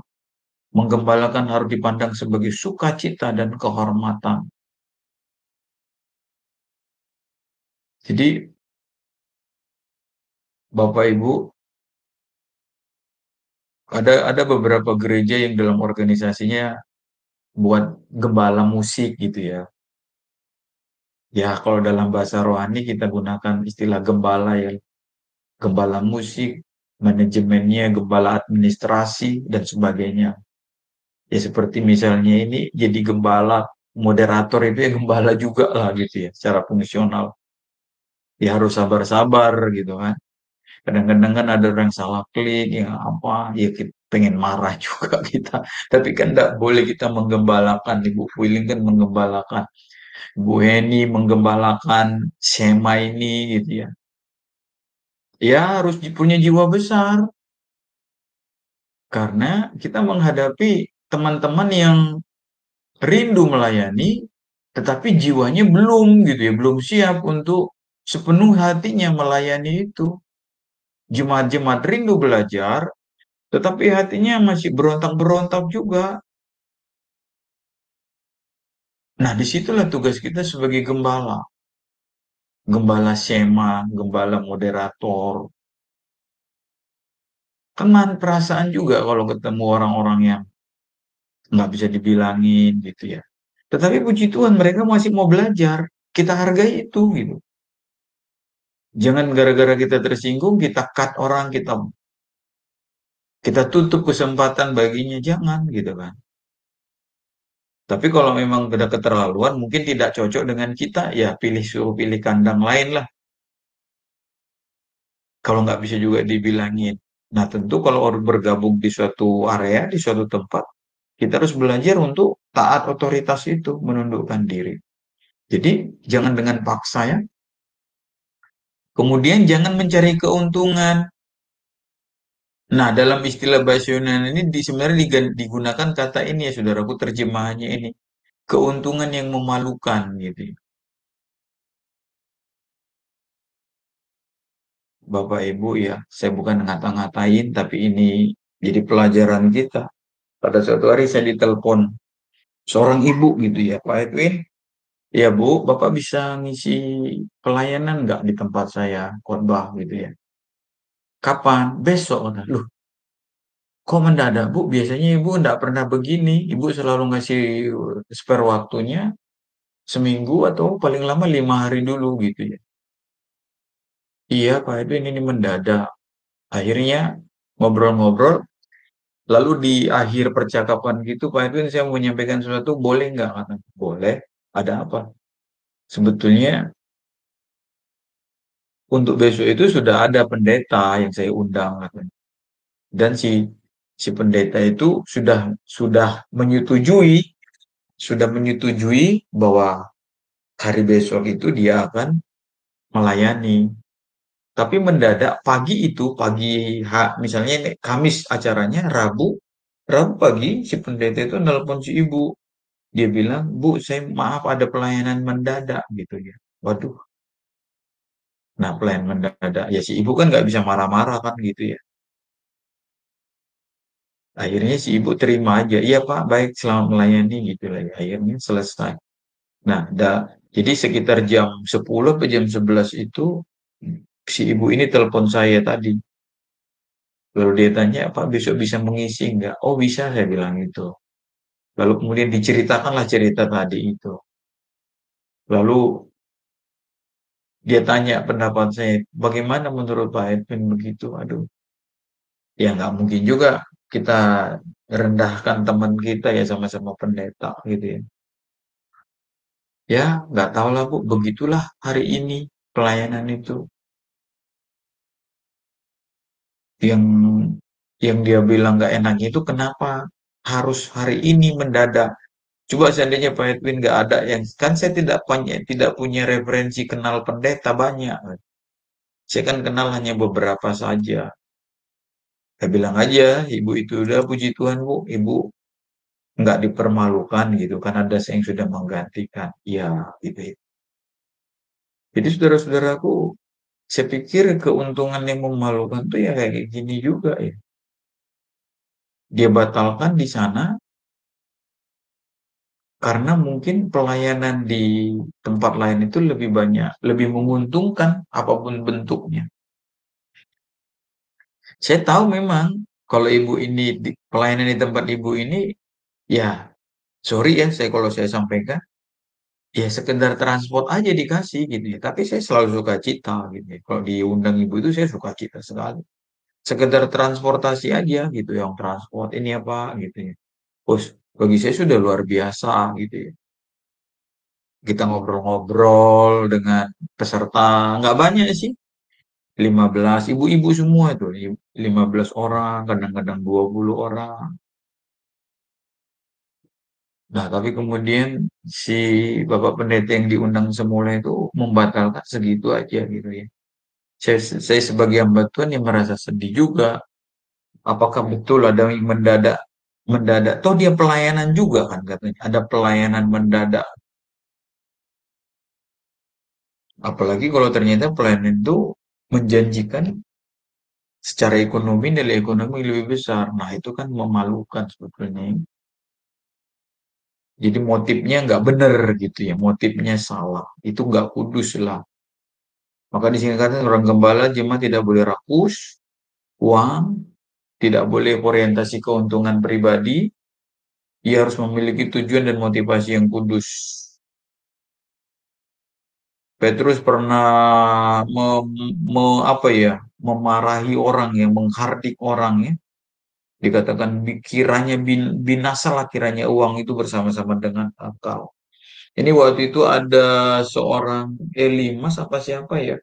Speaker 5: Menggembalakan harus dipandang sebagai sukacita dan kehormatan. Jadi, Bapak Ibu, ada beberapa gereja yang dalam organisasinya buat gembala musik gitu ya. Ya, kalau dalam bahasa rohani kita gunakan istilah gembala ya. Gembala musik, manajemennya, gembala administrasi, dan sebagainya. Ya seperti misalnya ini jadi gembala, moderator itu ya gembala juga lah gitu ya, secara fungsional. Ya harus sabar-sabar gitu kan. Kadang-kadang kan ada orang salah klik, ya apa, ya kita pengen marah juga kita. Tapi kan tidak boleh kita menggembalakan. Ibu Fuiling kan menggembalakan. Bu Heni menggembalakan Sema ini gitu ya. Ya harus punya jiwa besar. Karena kita menghadapi teman-teman yang rindu melayani, tetapi jiwanya belum gitu ya, belum siap untuk sepenuh hatinya melayani itu. Jemaat-jemaat rindu belajar, tetapi hatinya masih berontak-berontak juga. Nah, disitulah tugas kita sebagai gembala. Gembala sema, gembala moderator. Kan perasaan juga kalau ketemu orang-orang yang nggak bisa dibilangin gitu ya. Tetapi puji Tuhan mereka masih mau belajar. Kita hargai itu gitu. Jangan gara-gara kita tersinggung, kita cut orang, kita tutup kesempatan baginya, jangan gitu kan. Tapi kalau memang udah keterlaluan, mungkin tidak cocok dengan kita, ya suruh pilih kandang lain lah. Kalau nggak bisa juga dibilangin. Nah tentu kalau bergabung di suatu area, di suatu tempat, kita harus belajar untuk taat otoritas itu, menundukkan diri. Jadi jangan dengan paksa ya. Kemudian jangan mencari keuntungan. Nah, dalam istilah bahasa Yunani ini sebenarnya digunakan kata ini ya, saudaraku, terjemahannya ini. Keuntungan yang memalukan gitu. Bapak Ibu ya, saya bukan ngata-ngatain, tapi ini jadi pelajaran kita. Pada suatu hari saya ditelepon seorang ibu gitu ya, Pak Edwin. Ya Bu, Bapak bisa ngisi pelayanan nggak di tempat saya khotbah gitu ya. Kapan? Besok. Loh, kok mendadak Bu? Biasanya Ibu nggak pernah begini. Ibu selalu ngasih spare waktunya seminggu atau paling lama 5 hari dulu gitu ya. Iya Pak Edwin, ini mendadak. Akhirnya ngobrol-ngobrol, lalu di akhir percakapan gitu Pak Edwin saya mau menyampaikan sesuatu, boleh nggak? Kata, boleh. Ada apa? Sebetulnya untuk besok itu sudah ada pendeta yang saya undang katanya. Dan si pendeta itu sudah menyetujui bahwa hari besok itu dia akan melayani. Tapi mendadak pagi itu, misalnya ini Kamis acaranya, Rabu pagi si pendeta itu nelpon si ibu. Dia bilang, Bu, saya maaf ada pelayanan mendadak gitu ya. Waduh, nah pelayanan mendadak. Ya si ibu kan nggak bisa marah-marah kan gitu ya. Akhirnya si ibu terima aja. Iya Pak, baik selamat melayani gitu lah ya. Akhirnya selesai. Nah, jadi sekitar jam 10 atau jam 11 itu si ibu ini telepon saya tadi. Lalu dia tanya, Pak besok bisa mengisi nggak? Oh bisa, saya bilang itu. Lalu kemudian diceritakanlah cerita tadi itu. Lalu dia tanya pendapat saya, bagaimana menurut Pak Edwin begitu? Aduh, ya nggak mungkin juga kita rendahkan teman kita ya sama-sama pendeta gitu ya. Ya, nggak tahu lah Bu, begitulah hari ini pelayanan itu. Yang yang dia bilang nggak enaknya itu kenapa harus hari ini mendadak. Coba seandainya Pak Edwin nggak ada yang kan saya tidak punya referensi kenal pendeta banyak. Saya kan kenal hanya beberapa saja. Saya bilang aja, ibu itu udah puji Tuhan Bu, ibu nggak dipermalukan gitu kan ada yang sudah menggantikan. Ya, gitu ya. Jadi saudara-saudaraku, saya pikir keuntungan yang memalukan tuh ya kayak gini juga ya. Dia batalkan di sana karena mungkin pelayanan di tempat lain itu lebih banyak, lebih menguntungkan apapun bentuknya. Saya tahu memang kalau ibu ini pelayanan di tempat ibu ini, ya sorry ya saya kalau saya sampaikan, ya sekedar transport aja dikasih gitu ya. Tapi saya selalu suka cita gitu ya. Kalau diundang ibu itu saya suka cita sekali. Sekedar transportasi aja gitu, yang transport ini apa gitu ya. Bos, bagi saya sudah luar biasa gitu ya. Kita ngobrol-ngobrol dengan peserta, nggak banyak sih, 15, ibu-ibu semua itu, 15 orang, kadang-kadang 20 orang. Nah, tapi kemudian si Bapak Pendeta yang diundang semula itu membatalkan segitu aja gitu ya. Saya sebagai hamba Tuhan yang merasa sedih juga. Apakah betul ada yang mendadak, toh dia pelayanan juga kan katanya. Ada pelayanan mendadak. Apalagi kalau ternyata pelayanan itu menjanjikan secara ekonomi, nilai ekonomi lebih besar. Nah, itu kan memalukan sebetulnya. Jadi motifnya nggak benar gitu ya, motifnya salah. Itu nggak kudus lah. Maka di sini kata orang gembala jemaat tidak boleh rakus, uang, tidak boleh orientasi keuntungan pribadi, ia harus memiliki tujuan dan motivasi yang kudus. Petrus pernah apa ya, memarahi orang ya, menghardik orang ya. Dikatakan kiranya binasalah kiranya uang itu bersama-sama dengan engkau. Ini waktu itu ada seorang Elimas apa siapa ya?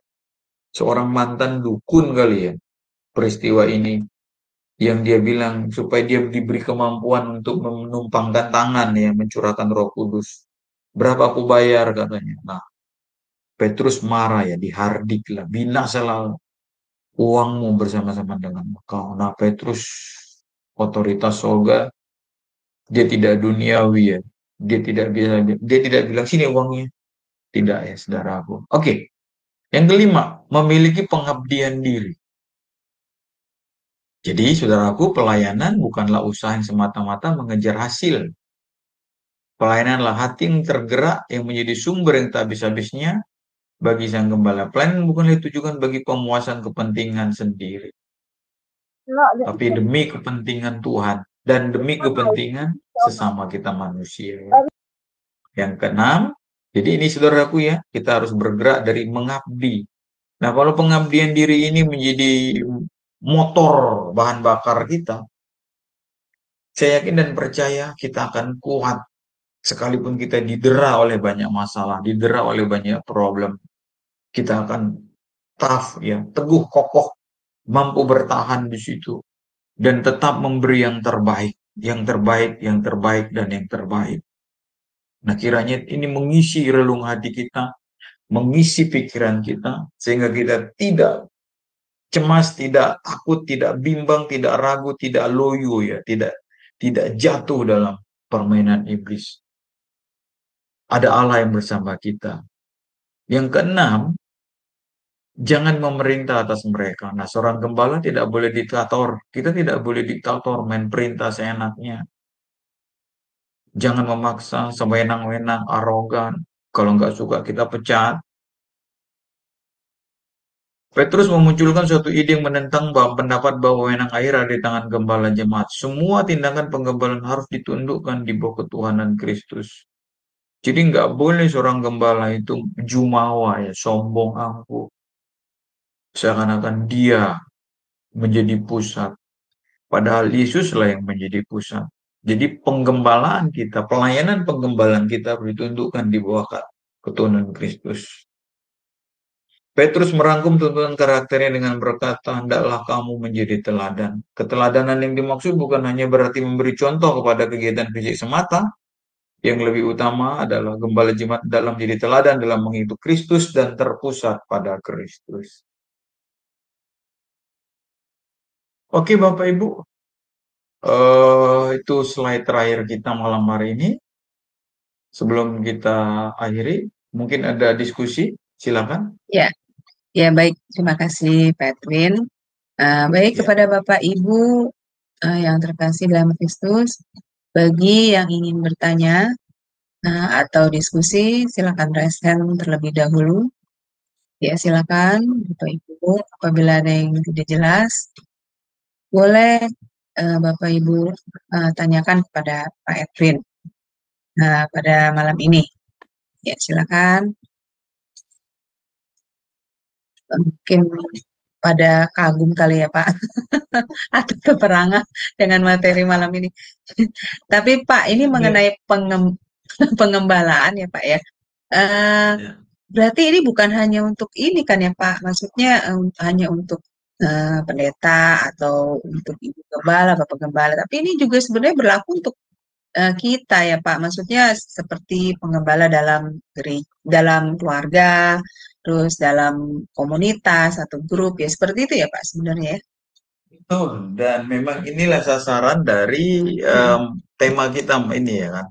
Speaker 5: Seorang mantan dukun kali ya. Peristiwa ini yang dia bilang supaya dia diberi kemampuan untuk menumpangkan tangan ya, mencurahkan Roh Kudus. Berapa aku bayar katanya. Nah, Petrus marah ya, dihardik lah, binasalah uangmu bersama-sama dengan engkau. Nah, Petrus otoritas sorga, dia tidak duniawi ya. Dia tidak bilang sini uangnya. Tidak ya, saudaraku. Oke. Yang kelima, memiliki pengabdian diri. Jadi, saudaraku, pelayanan bukanlah usaha yang semata-mata mengejar hasil. Pelayananlah hati yang tergerak yang menjadi sumber yang tak habis-habisnya bagi sang gembala. Pelayanan bukanlah ditujukan bagi pemuasan kepentingan sendiri, tapi demi kepentingan Tuhan dan demi kepentingan sesama kita manusia. Yang keenam, jadi ini saudaraku ya, kita harus bergerak dari mengabdi Nah, kalau pengabdian diri ini menjadi motor bahan bakar kita, saya yakin dan percaya kita akan kuat sekalipun kita didera oleh banyak masalah, didera oleh banyak problem. Kita akan tough ya, teguh, kokoh, mampu bertahan di situ dan tetap memberi yang terbaik, yang terbaik, yang terbaik dan yang terbaik. Nah, kiranya ini mengisi relung hati kita, mengisi pikiran kita sehingga kita tidak cemas, tidak takut, tidak bimbang, tidak ragu, tidak loyo ya, tidak jatuh dalam permainan iblis. Ada Allah yang bersama kita. Yang keenam, jangan memerintah atas mereka. Nah, seorang gembala tidak boleh diktator. Kita tidak boleh diktator, main perintah seenaknya. Jangan memaksa, sewenang-wenang, arogan. Kalau nggak suka kita pecat. Petrus memunculkan suatu ide yang menentang pendapat bahwa wewenang akhir ada di tangan gembala jemaat. Semua tindakan penggembalaan harus ditundukkan di bawah ketuhanan Kristus. Jadi nggak boleh seorang gembala itu jumawa ya, sombong angkuh. Seakan-akan dia menjadi pusat. Padahal Yesuslah yang menjadi pusat. Jadi penggembalaan kita, pelayanan penggembalaan kita harus ditundukkan di bawah ketuhanan Kristus. Petrus merangkum tuntutan karakternya dengan berkata, hendaklah kamu menjadi teladan. Keteladanan yang dimaksud bukan hanya berarti memberi contoh kepada kegiatan fisik semata, yang lebih utama adalah gembala jemaat dalam menjadi teladan dalam mengikuti Kristus dan terpusat pada Kristus. Oke Bapak Ibu, itu slide terakhir kita malam hari ini. Sebelum kita akhiri, mungkin ada diskusi, silakan.
Speaker 1: Ya baik. Terima kasih Pak Edwin. Baik
Speaker 5: Ya.
Speaker 1: kepada Bapak Ibu yang terkasih dalam Kristus, bagi yang ingin bertanya atau diskusi, silakan raise hand terlebih dahulu. Ya, silakan Bapak Ibu. Apabila ada yang tidak jelas, boleh Bapak Ibu tanyakan kepada Pak Edwin pada malam ini. Ya, silakan. Mungkin pada kagum kali ya Pak, atau keperangan dengan materi malam ini. Tapi Pak, ini mengenai pengembalaan ya Pak ya. Berarti ini bukan hanya untuk ini kan ya Pak, maksudnya hanya untuk pendeta atau untuk ibu gembala, bapak gembala, tapi ini juga sebenarnya berlaku untuk kita ya Pak, maksudnya seperti penggembala dalam keluarga, terus dalam komunitas atau grup ya, seperti itu ya Pak sebenarnya ya.
Speaker 5: Betul, dan memang inilah sasaran dari tema kita ini ya kan.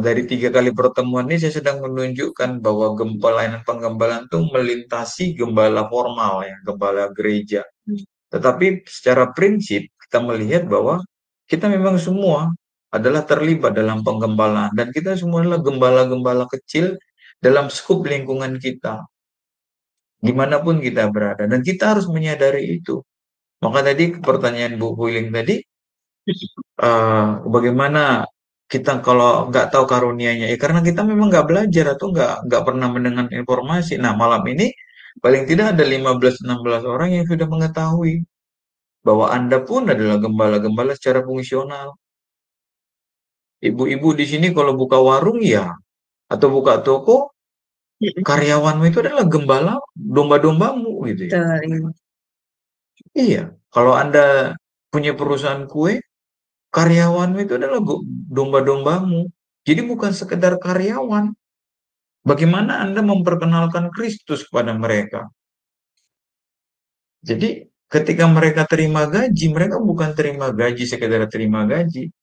Speaker 5: Dari 3 kali pertemuan ini saya sedang menunjukkan bahwa pelayanan penggembalaan itu melintasi gembala formal ya, gembala gereja. Tetapi secara prinsip kita melihat bahwa kita memang semua adalah terlibat dalam penggembalaan dan kita semua adalah gembala-gembala kecil dalam skup lingkungan kita. Dimanapun kita berada dan kita harus menyadari itu. Maka tadi pertanyaan Bu Huiling tadi, bagaimana kita kalau nggak tahu karunianya? Ya karena kita memang nggak belajar atau nggak pernah mendengar informasi. Nah malam ini paling tidak ada 15-16 orang yang sudah mengetahui bahwa Anda pun adalah gembala-gembala secara fungsional. Ibu-ibu di sini kalau buka warung ya, atau buka toko, karyawanmu itu adalah gembala domba-dombamu gitu ya.
Speaker 1: Betul.
Speaker 5: Iya, kalau Anda punya perusahaan kue, karyawanmu itu adalah domba-dombamu. Jadi bukan sekedar karyawan. Bagaimana Anda memperkenalkan Kristus kepada mereka? Jadi ketika mereka terima gaji, mereka bukan terima gaji sekedar terima gaji,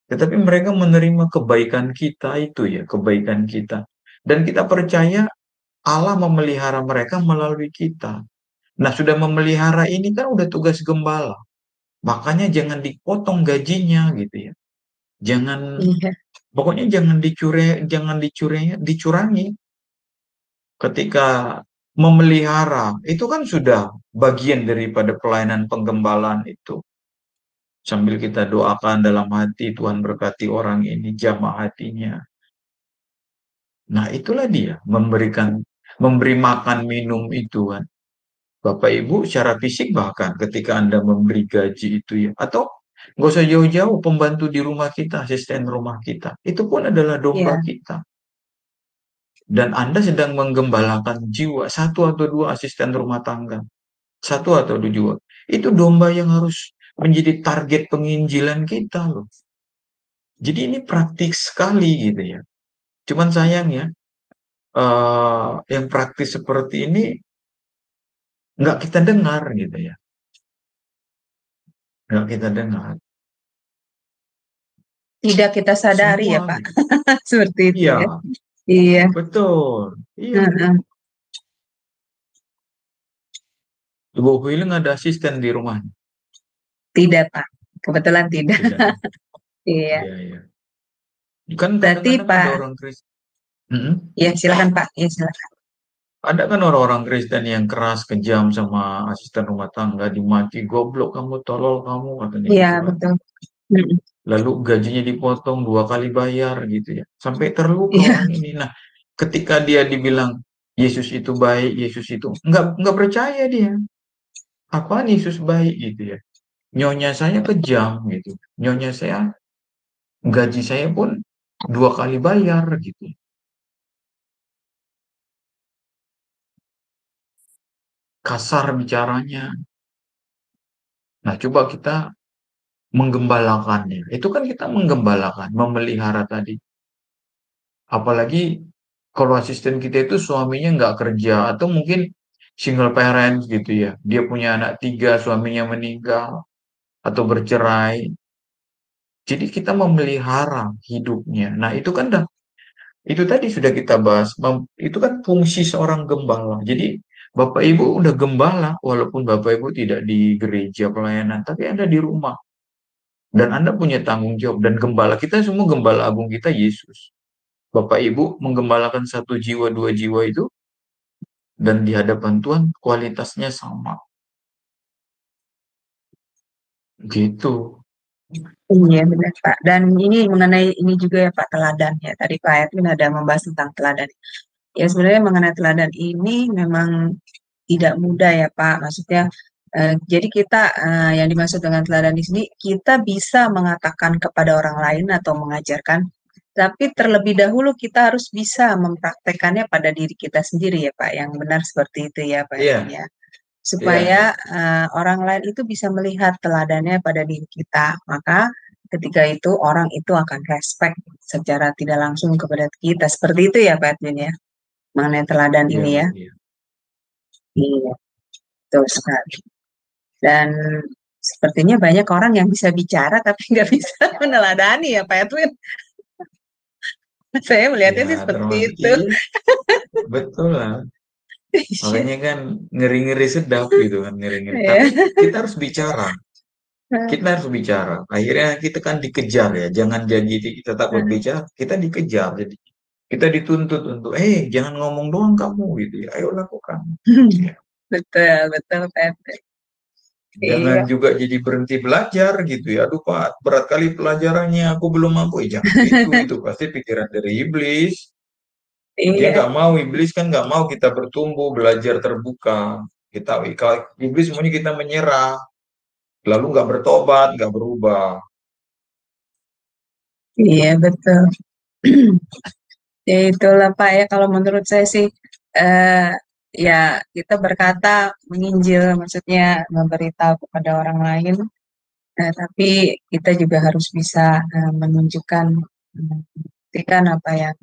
Speaker 5: tetapi mereka menerima kebaikan kita itu ya, kebaikan kita. Dan kita percaya Allah memelihara mereka melalui kita. Nah, sudah memelihara ini kan udah tugas gembala. Makanya jangan dipotong gajinya gitu ya. Jangan pokoknya jangan dicurangi. Ketika memelihara, itu kan sudah bagian daripada pelayanan penggembalaan itu. Sambil kita doakan dalam hati, Tuhan berkati orang ini, jamah hatinya. Nah, itulah dia, memberikan memberi makan minum itu kan. Bapak Ibu secara fisik bahkan ketika Anda memberi gaji itu ya, atau nggak usah jauh-jauh pembantu di rumah kita, asisten rumah kita, itu pun adalah domba
Speaker 1: Iya,
Speaker 5: kita. Dan Anda sedang menggembalakan jiwa satu atau dua asisten rumah tangga, satu atau dua jiwa. Itu domba yang harus menjadi target penginjilan kita loh. Jadi ini praktik sekali gitu ya. Cuman sayang ya, yang praktis seperti ini nggak kita dengar gitu ya. Nggak kita dengar.
Speaker 1: tidak kita sadari ya
Speaker 5: Semua
Speaker 1: Pak,
Speaker 5: gitu.
Speaker 1: seperti itu
Speaker 5: Iya,
Speaker 1: ya. Iya,
Speaker 5: betul. Iya.
Speaker 1: heeh.
Speaker 5: Ibu Huiling ada asisten di rumahnya?
Speaker 1: Tidak Pak, kebetulan tidak.
Speaker 5: Tidak ya?
Speaker 1: Iya,
Speaker 5: Iya, iya. Kan
Speaker 1: berarti
Speaker 5: kadang-kadang ada
Speaker 1: Pak,
Speaker 5: orang Kristen. Mm-mm.
Speaker 1: ya silakan Pak, ya silakan.
Speaker 5: Ada kan orang-orang Kristen yang keras, kejam sama asisten rumah tangga, dimaki, goblok kamu, tolol kamu, katanya
Speaker 1: Iya,
Speaker 5: gitu kan.
Speaker 1: betul. Mm-mm.
Speaker 5: Lalu gajinya dipotong 2 kali bayar gitu ya. Sampai terluka
Speaker 1: Iya,
Speaker 5: orang ini. Nah, ketika dia dibilang Yesus itu baik, Yesus itu nggak percaya dia. Apaan Yesus baik gitu ya. Nyonya saya kejam gitu. Nyonya saya gaji saya pun 2 kali bayar gitu. Kasar bicaranya. Nah, coba kita menggembalakannya. Itu kan kita menggembalakan, memelihara tadi. Apalagi kalau asisten kita itu suaminya nggak kerja atau mungkin single parents gitu ya. Dia punya anak 3, suaminya meninggal atau bercerai. Jadi kita memelihara hidupnya. Nah, itu kan itu tadi sudah kita bahas. Itu kan fungsi seorang gembala. Jadi Bapak Ibu udah gembala walaupun Bapak Ibu tidak di gereja pelayanan, tapi Anda di rumah. Dan Anda punya tanggung jawab. Dan gembala kita semua, gembala agung kita Yesus. Bapak Ibu menggembalakan 1 jiwa, 2 jiwa itu, dan di hadapan Tuhan kualitasnya sama. Gitu.
Speaker 1: iya benar Pak. Dan ini mengenai ini juga ya Pak, teladan ya. Tadi Pak Edwin ada membahas tentang teladan. Ya sebenarnya mengenai teladan ini memang tidak mudah ya Pak. Maksudnya, jadi kita yang dimaksud dengan teladan di sini, kita bisa mengatakan kepada orang lain atau mengajarkan, tapi terlebih dahulu kita harus bisa mempraktekannya pada diri kita sendiri ya Pak. Yang benar seperti itu ya Pak Edwin
Speaker 5: Iya,
Speaker 1: ya.
Speaker 5: iya,
Speaker 1: Supaya
Speaker 5: iya.
Speaker 1: orang lain itu bisa melihat teladannya pada diri kita. Maka ketika itu orang itu akan respect secara tidak langsung kepada kita. Seperti itu ya Pak Edwin ya, mengenai teladan
Speaker 5: Iya,
Speaker 1: ini
Speaker 5: Bu.
Speaker 1: ya.
Speaker 5: Iya.
Speaker 1: Iya, betul sekali. Dan sepertinya banyak orang yang bisa bicara tapi nggak bisa meneladani ya Pak Edwin. Saya melihatnya
Speaker 5: Ya,
Speaker 1: sih seperti
Speaker 5: termasuk
Speaker 1: itu.
Speaker 5: iya, betul lah. Makanya kan ngeri-ngeri sedap gitu kan, ngeri-ngeri.
Speaker 1: Iya.
Speaker 5: Tapi kita harus bicara. Kita harus bicara. Akhirnya kita kan dikejar ya. Jangan jadi kita takut bicara, kita dikejar. Jadi kita dituntut untuk, jangan ngomong doang kamu gitu ya. Ayo lakukan. Ya.
Speaker 1: Betul, betul Pak Edwin.
Speaker 5: Jangan
Speaker 1: Iya,
Speaker 5: juga jadi berhenti belajar gitu ya. Aduh Pak, berat kali pelajarannya, aku belum mampu. Jangan gitu, itu pasti pikiran dari iblis. Dia
Speaker 1: iya,
Speaker 5: nggak mau, iblis kan nggak mau kita bertumbuh, belajar terbuka. Kalau iblis maunya kita menyerah, lalu nggak bertobat, nggak berubah.
Speaker 1: iya betul. Ya itulah Pak ya, kalau menurut saya sih eh, ya kita berkata menginjil, maksudnya memberitahu kepada orang lain, tapi kita juga harus bisa menunjukkan, membuktikan apa yang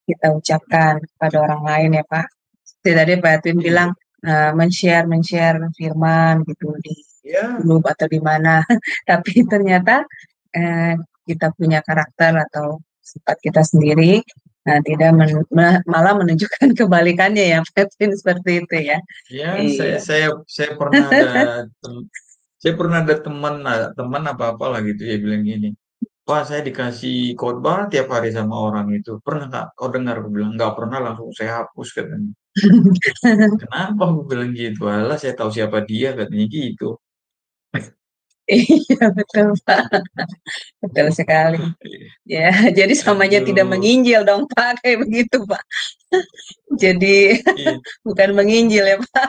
Speaker 1: kita ucapkan kepada orang lain ya Pak. Seperti tadi Pak Edwin bilang
Speaker 5: Iya,
Speaker 1: men-share firman gitu di
Speaker 5: ya,
Speaker 1: grup atau di mana, tapi ternyata eh, kita punya karakter atau sifat kita sendiri, nah tidak malah menunjukkan kebalikannya ya, Edwin seperti itu ya.
Speaker 5: ya. Saya
Speaker 1: Iya.
Speaker 5: saya saya pernah ada saya pernah ada teman apa apalah gitu ya bilang gini. Pak, saya dikasih khotbah tiap hari sama orang itu. Pernah nggak kau dengar? Aku bilang nggak pernah. Langsung saya hapus katanya. Kenapa aku bilang gitu? Alah, saya tahu siapa dia katanya gitu.
Speaker 1: Iya, betul, Pak. Betul sekali. Ya, jadi samanya tidak
Speaker 5: Aduh,
Speaker 1: menginjil dong, Pak, kayak begitu, Pak. Jadi
Speaker 5: iya.
Speaker 1: bukan menginjil ya, Pak,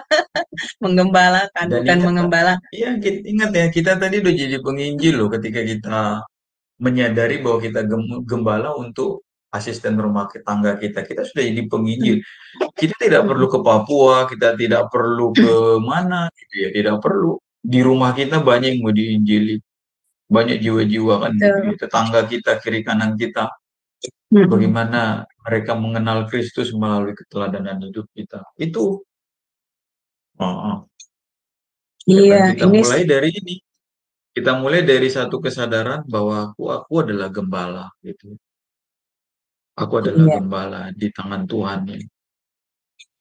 Speaker 1: menggembalakan,
Speaker 5: Dan
Speaker 1: bukan
Speaker 5: ingat, Pak,
Speaker 1: mengembalakan.
Speaker 5: iya, ingat ya, kita tadi udah jadi penginjil loh ketika kita menyadari bahwa kita gembala untuk asisten rumah tangga kita. Kita sudah jadi penginjil. Kita tidak perlu ke Papua, kita tidak perlu ke mana, gitu ya, tidak perlu. Di rumah kita banyak yang mau diinjili, banyak jiwa-jiwa kan gitu ya.
Speaker 1: Betul.
Speaker 5: Tetangga kita, kiri kanan kita,
Speaker 1: Mm-mm.
Speaker 5: bagaimana mereka mengenal Kristus melalui keteladanan hidup kita. Itu, ya
Speaker 1: Iya,
Speaker 5: kan kita
Speaker 1: ini
Speaker 5: mulai dari ini. Kita mulai dari satu kesadaran bahwa aku adalah gembala gitu. Aku adalah
Speaker 1: iya.
Speaker 5: gembala di tangan Tuhan ya.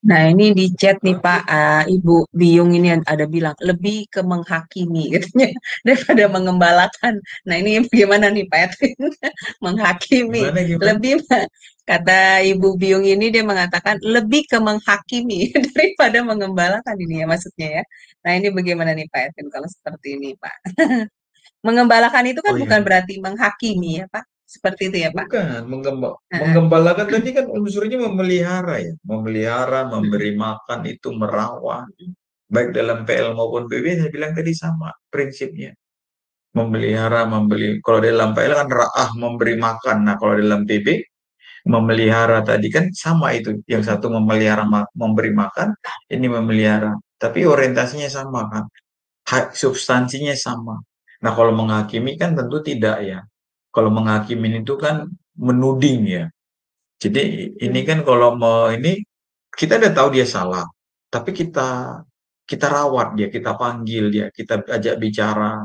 Speaker 1: Nah, ini di chat nih Pak, Ibu Biyung ini ada bilang lebih ke menghakimi katanya daripada mengembalakan. Nah, ini bagaimana nih Pak Edwin? Menghakimi,
Speaker 5: Gimana gimana?
Speaker 1: lebih kata Ibu Biyung ini dia mengatakan lebih ke menghakimi daripada mengembalakan ini ya maksudnya ya. Nah, ini bagaimana nih Pak Edwin kalau seperti ini Pak? Mengembalakan itu kan
Speaker 5: Oh
Speaker 1: bukan
Speaker 5: ya,
Speaker 1: berarti menghakimi ya Pak. Seperti itu ya Pak.
Speaker 5: bukan
Speaker 1: Heeh.
Speaker 5: menggembalakan tadi kan unsurnya memelihara ya, memelihara, memberi makan itu merawat. Baik dalam PL maupun BB saya bilang tadi sama prinsipnya. Memelihara, membeli. Kalau dalam PL kan ra'ah memberi makan. Nah, kalau dalam PB memelihara tadi kan sama itu. Yang satu memelihara memberi makan, ini memelihara. Tapi orientasinya sama kan. Substansinya sama. Nah, kalau menghakimi kan tentu tidak ya. Kalau menghakimin itu kan menuding ya. Jadi ini kan kalau ini kita udah tahu dia salah, tapi kita rawat dia, kita panggil dia, kita ajak bicara,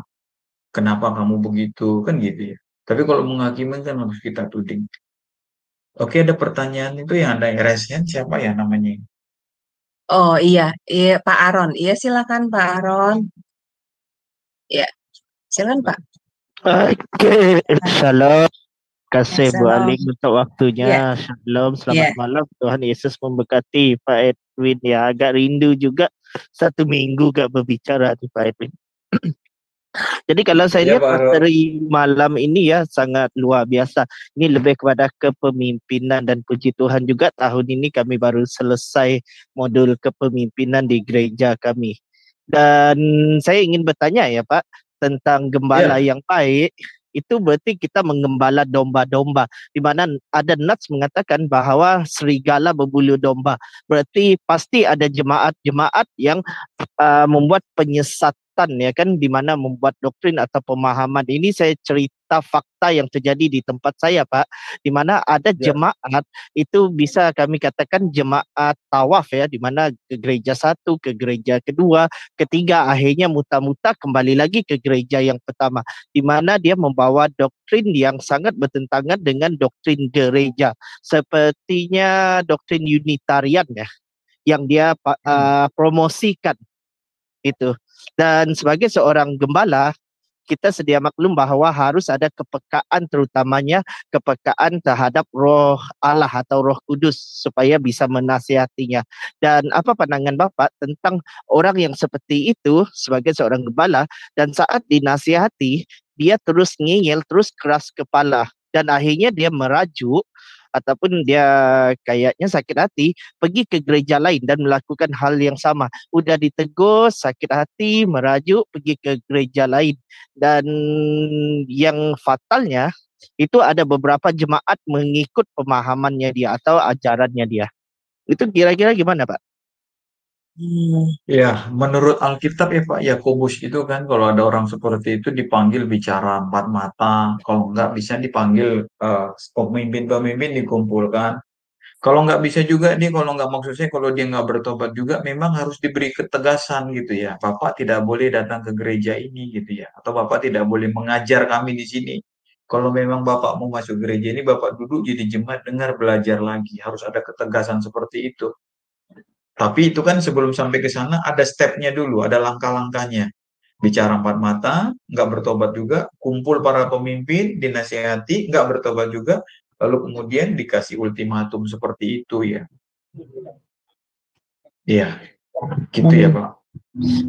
Speaker 5: kenapa kamu begitu kan gitu ya. Tapi kalau menghakimin kan harus kita tuding. Oke, ada pertanyaan itu yang ada resen siapa ya namanya?
Speaker 1: Oh iya, iya Pak Aron. Iya silakan Pak Aron. Ya, silakan Pak.
Speaker 6: Oke, shalom.
Speaker 1: Ya,
Speaker 6: Kasih Bu
Speaker 1: salam.
Speaker 6: Aling untuk
Speaker 1: Iya,
Speaker 6: waktunya. Shalom, selamat
Speaker 1: iya.
Speaker 6: malam. Tuhan Yesus memberkati Pak Edwin. Ya, agak rindu juga 1 minggu gak berbicara di Pak Edwin. Jadi kalau saya
Speaker 5: Ya
Speaker 6: lihat
Speaker 5: Pak Ron.
Speaker 6: materi malam ini ya sangat luar biasa. Ini lebih kepada kepemimpinan dan puji Tuhan juga tahun ini kami baru selesai modul kepemimpinan di gereja kami. Dan saya ingin bertanya ya Pak tentang gembala
Speaker 5: Ya,
Speaker 6: yang baik. Itu berarti kita mengembala domba-domba. Di mana ada nats mengatakan bahawa serigala berbulu domba. Berarti pasti ada jemaat-jemaat yang membuat penyesatan ya kan, di mana membuat doktrin atau pemahaman. Ini saya cerita fakta yang terjadi di tempat saya Pak, di mana ada
Speaker 5: ya.
Speaker 6: jemaat itu bisa kami katakan jemaat tawaf ya, di mana ke gereja satu, ke gereja kedua, ketiga, akhirnya muta-muta kembali lagi ke gereja yang pertama, di mana dia membawa doktrin yang sangat bertentangan dengan doktrin gereja, sepertinya doktrin Unitarian ya, yang dia promosikan itu. Dan sebagai seorang gembala, kita sedia maklum bahawa harus ada kepekaan, terutamanya kepekaan terhadap roh Allah atau roh kudus supaya bisa menasihatinya. Dan apa pandangan Bapak tentang orang yang seperti itu sebagai seorang gembala dan saat dinasihati dia terus ngeyel, terus keras kepala dan akhirnya dia merajuk ataupun dia kayaknya sakit hati pergi ke gereja lain dan melakukan hal yang sama. Udah ditegur, sakit hati, merajuk, pergi ke gereja lain. Dan yang fatalnya itu ada beberapa jemaat mengikut pemahamannya dia atau ajarannya dia. Itu kira-kira gimana Pak?
Speaker 5: Ya, menurut Alkitab ya Pak Yakobus itu kan kalau ada orang seperti itu dipanggil bicara empat mata, kalau nggak bisa dipanggil pemimpin-pemimpin dikumpulkan. Kalau nggak bisa juga nih, kalau nggak maksudnya kalau dia nggak bertobat juga, memang harus diberi ketegasan gitu ya. Bapak tidak boleh datang ke gereja ini gitu ya, atau Bapak tidak boleh mengajar kami di sini. Kalau memang Bapak mau masuk gereja ini, Bapak duduk jadi jemaat, dengar belajar lagi. Harus ada ketegasan seperti itu. Tapi itu kan sebelum sampai ke sana ada stepnya dulu, ada langkah-langkahnya. Bicara empat mata, nggak bertobat juga, kumpul para pemimpin, dinasihati, nggak bertobat juga, lalu kemudian dikasih ultimatum seperti itu ya. Iya, gitu ya Pak.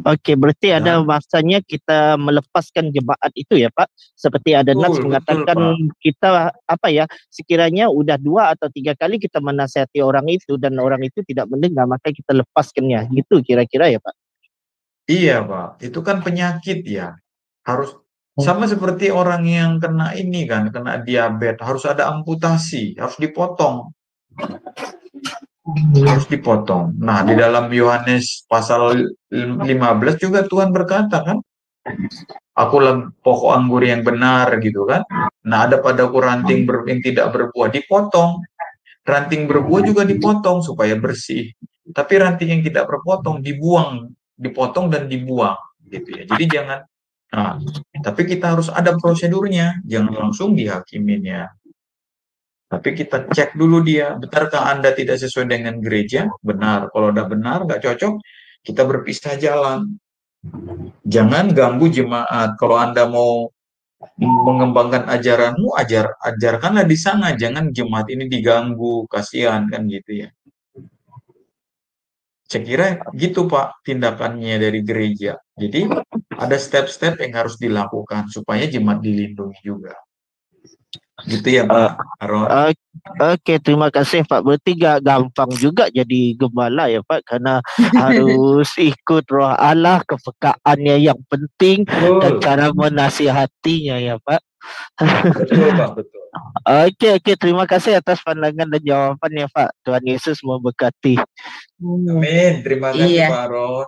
Speaker 6: Oke, berarti ada
Speaker 5: Ya.
Speaker 6: masanya kita melepaskan jemaat itu ya Pak. Seperti ada nas
Speaker 5: Betul,
Speaker 6: mengatakan
Speaker 5: Pak.
Speaker 6: kita sekiranya udah 2 atau 3 kali kita menasihati orang itu dan orang itu tidak mendengar, maka kita lepaskannya. Gitu kira-kira ya Pak.
Speaker 5: Iya, Pak. Itu kan penyakit ya. Harus sama seperti orang yang kena ini kan, kena diabetes, harus ada amputasi, harus dipotong. Harus dipotong. Nah, di dalam Yohanes pasal 15 juga Tuhan berkata kan, akulah pokok anggur yang benar gitu kan. Nah, ada padaku ranting yang tidak berbuah, dipotong. Ranting berbuah juga dipotong supaya bersih. Tapi ranting yang tidak berpotong dibuang, dipotong dan dibuang gitu ya. Jadi jangan tapi kita harus ada prosedurnya, jangan langsung dihakimin ya. Tapi kita cek dulu dia, benarkah Anda tidak sesuai dengan gereja? Benar. Kalau udah benar, nggak cocok, kita berpisah jalan. Jangan ganggu jemaat. Kalau Anda mau mengembangkan ajaranmu, ajarkanlah di sana. Jangan jemaat ini diganggu, kasihan kan gitu ya. Saya kira gitu Pak tindakannya dari gereja. Jadi ada step-step yang harus dilakukan supaya jemaat dilindungi juga. Gitu ya Pak Aron.
Speaker 6: Oke, terima kasih Pak. Berarti gak gampang juga jadi gembala ya Pak, karena harus ikut roh Allah, kepekaannya yang penting dan cara menasihatinya ya Pak.
Speaker 5: Betul Pak, betul.
Speaker 6: Oke, terima kasih atas pandangan dan jawabannya Pak. Tuhan Yesus memberkati.
Speaker 5: Amin. Terima kasih
Speaker 1: Iya.
Speaker 5: Pak Aron.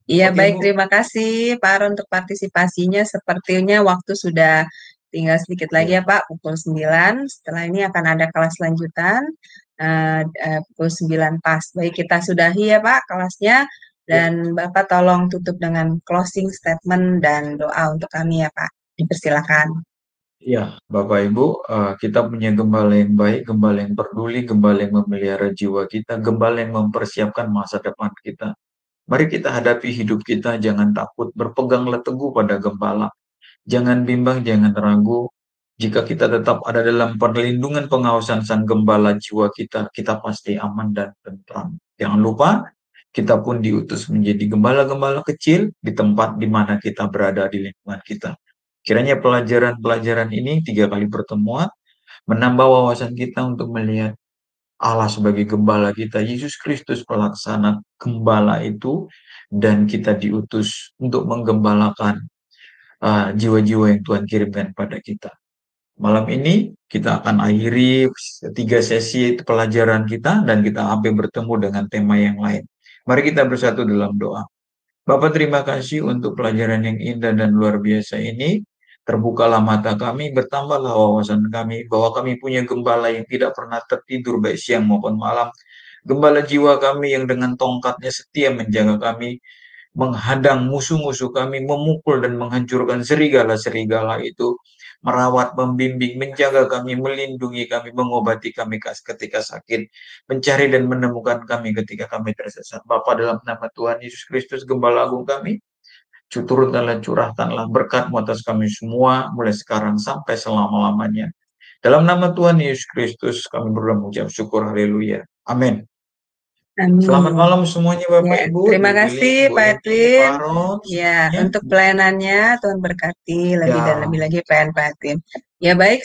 Speaker 1: Iya,
Speaker 5: Oke,
Speaker 1: baik.
Speaker 5: Bu.
Speaker 1: Terima kasih Pak Aron untuk partisipasinya. Sepertinya waktu sudah tinggal sedikit lagi ya Pak, pukul 9. Setelah ini akan ada kelas lanjutan pukul 9 pas. Baik, kita sudahi ya Pak kelasnya. Dan Bapak tolong tutup dengan closing statement dan doa untuk kami ya Pak. Dipersilakan.
Speaker 5: Iya, Bapak Ibu, kita punya gembala yang baik, gembala yang peduli, gembala yang memelihara jiwa kita, gembala yang mempersiapkan masa depan kita. Mari kita hadapi hidup kita, jangan takut, berpeganglah teguh pada gembala. Jangan bimbang, jangan ragu. Jika kita tetap ada dalam perlindungan pengawasan sang gembala jiwa kita, kita pasti aman dan tentram. Jangan lupa, kita pun diutus menjadi gembala-gembala kecil di tempat di mana kita berada di lingkungan kita. Kiranya pelajaran-pelajaran ini 3 kali pertemuan menambah wawasan kita untuk melihat Allah sebagai gembala kita, Yesus Kristus pelaksana gembala itu, dan kita diutus untuk menggembalakan jiwa-jiwa yang Tuhan kirimkan pada kita. Malam ini kita akan akhiri 3 sesi pelajaran kita dan kita akan bertemu dengan tema yang lain. Mari kita bersatu dalam doa. Bapak, terima kasih untuk pelajaran yang indah dan luar biasa ini. Terbukalah mata kami, bertambahlah wawasan kami, bahwa kami punya gembala yang tidak pernah tertidur baik siang maupun malam. Gembala jiwa kami yang dengan tongkatnya setia menjaga kami, menghadang musuh-musuh kami, memukul dan menghancurkan serigala-serigala itu, merawat, membimbing, menjaga kami, melindungi kami, mengobati kami ketika sakit, mencari dan menemukan kami ketika kami tersesat. Bapa, dalam nama Tuhan Yesus Kristus, Gembala Agung kami, turunkanlah, curahkanlah berkat-Mu atas kami semua, mulai sekarang sampai selama-lamanya. Dalam nama Tuhan Yesus Kristus, kami berdoa mengucap syukur, haleluya. Amin.
Speaker 1: Amin.
Speaker 5: Selamat malam semuanya Bapak
Speaker 1: Ya,
Speaker 5: Ibu.
Speaker 1: terima kasih Pak Edwin. Ya, untuk pelayanannya Tuhan berkati lebih dan lebih lagi Pak Edwin. Ya baik,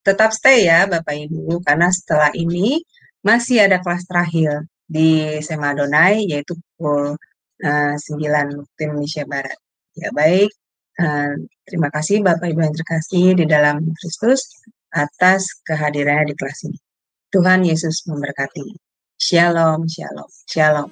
Speaker 1: tetap stay ya Bapak Ibu, karena setelah ini masih ada kelas terakhir di SMA Adonai, yaitu pukul 9 waktu Indonesia Barat. Ya baik, terima kasih Bapak Ibu yang terkasih di dalam Kristus atas kehadirannya di kelas ini. Tuhan Yesus memberkati. Shalom, shalom, shalom.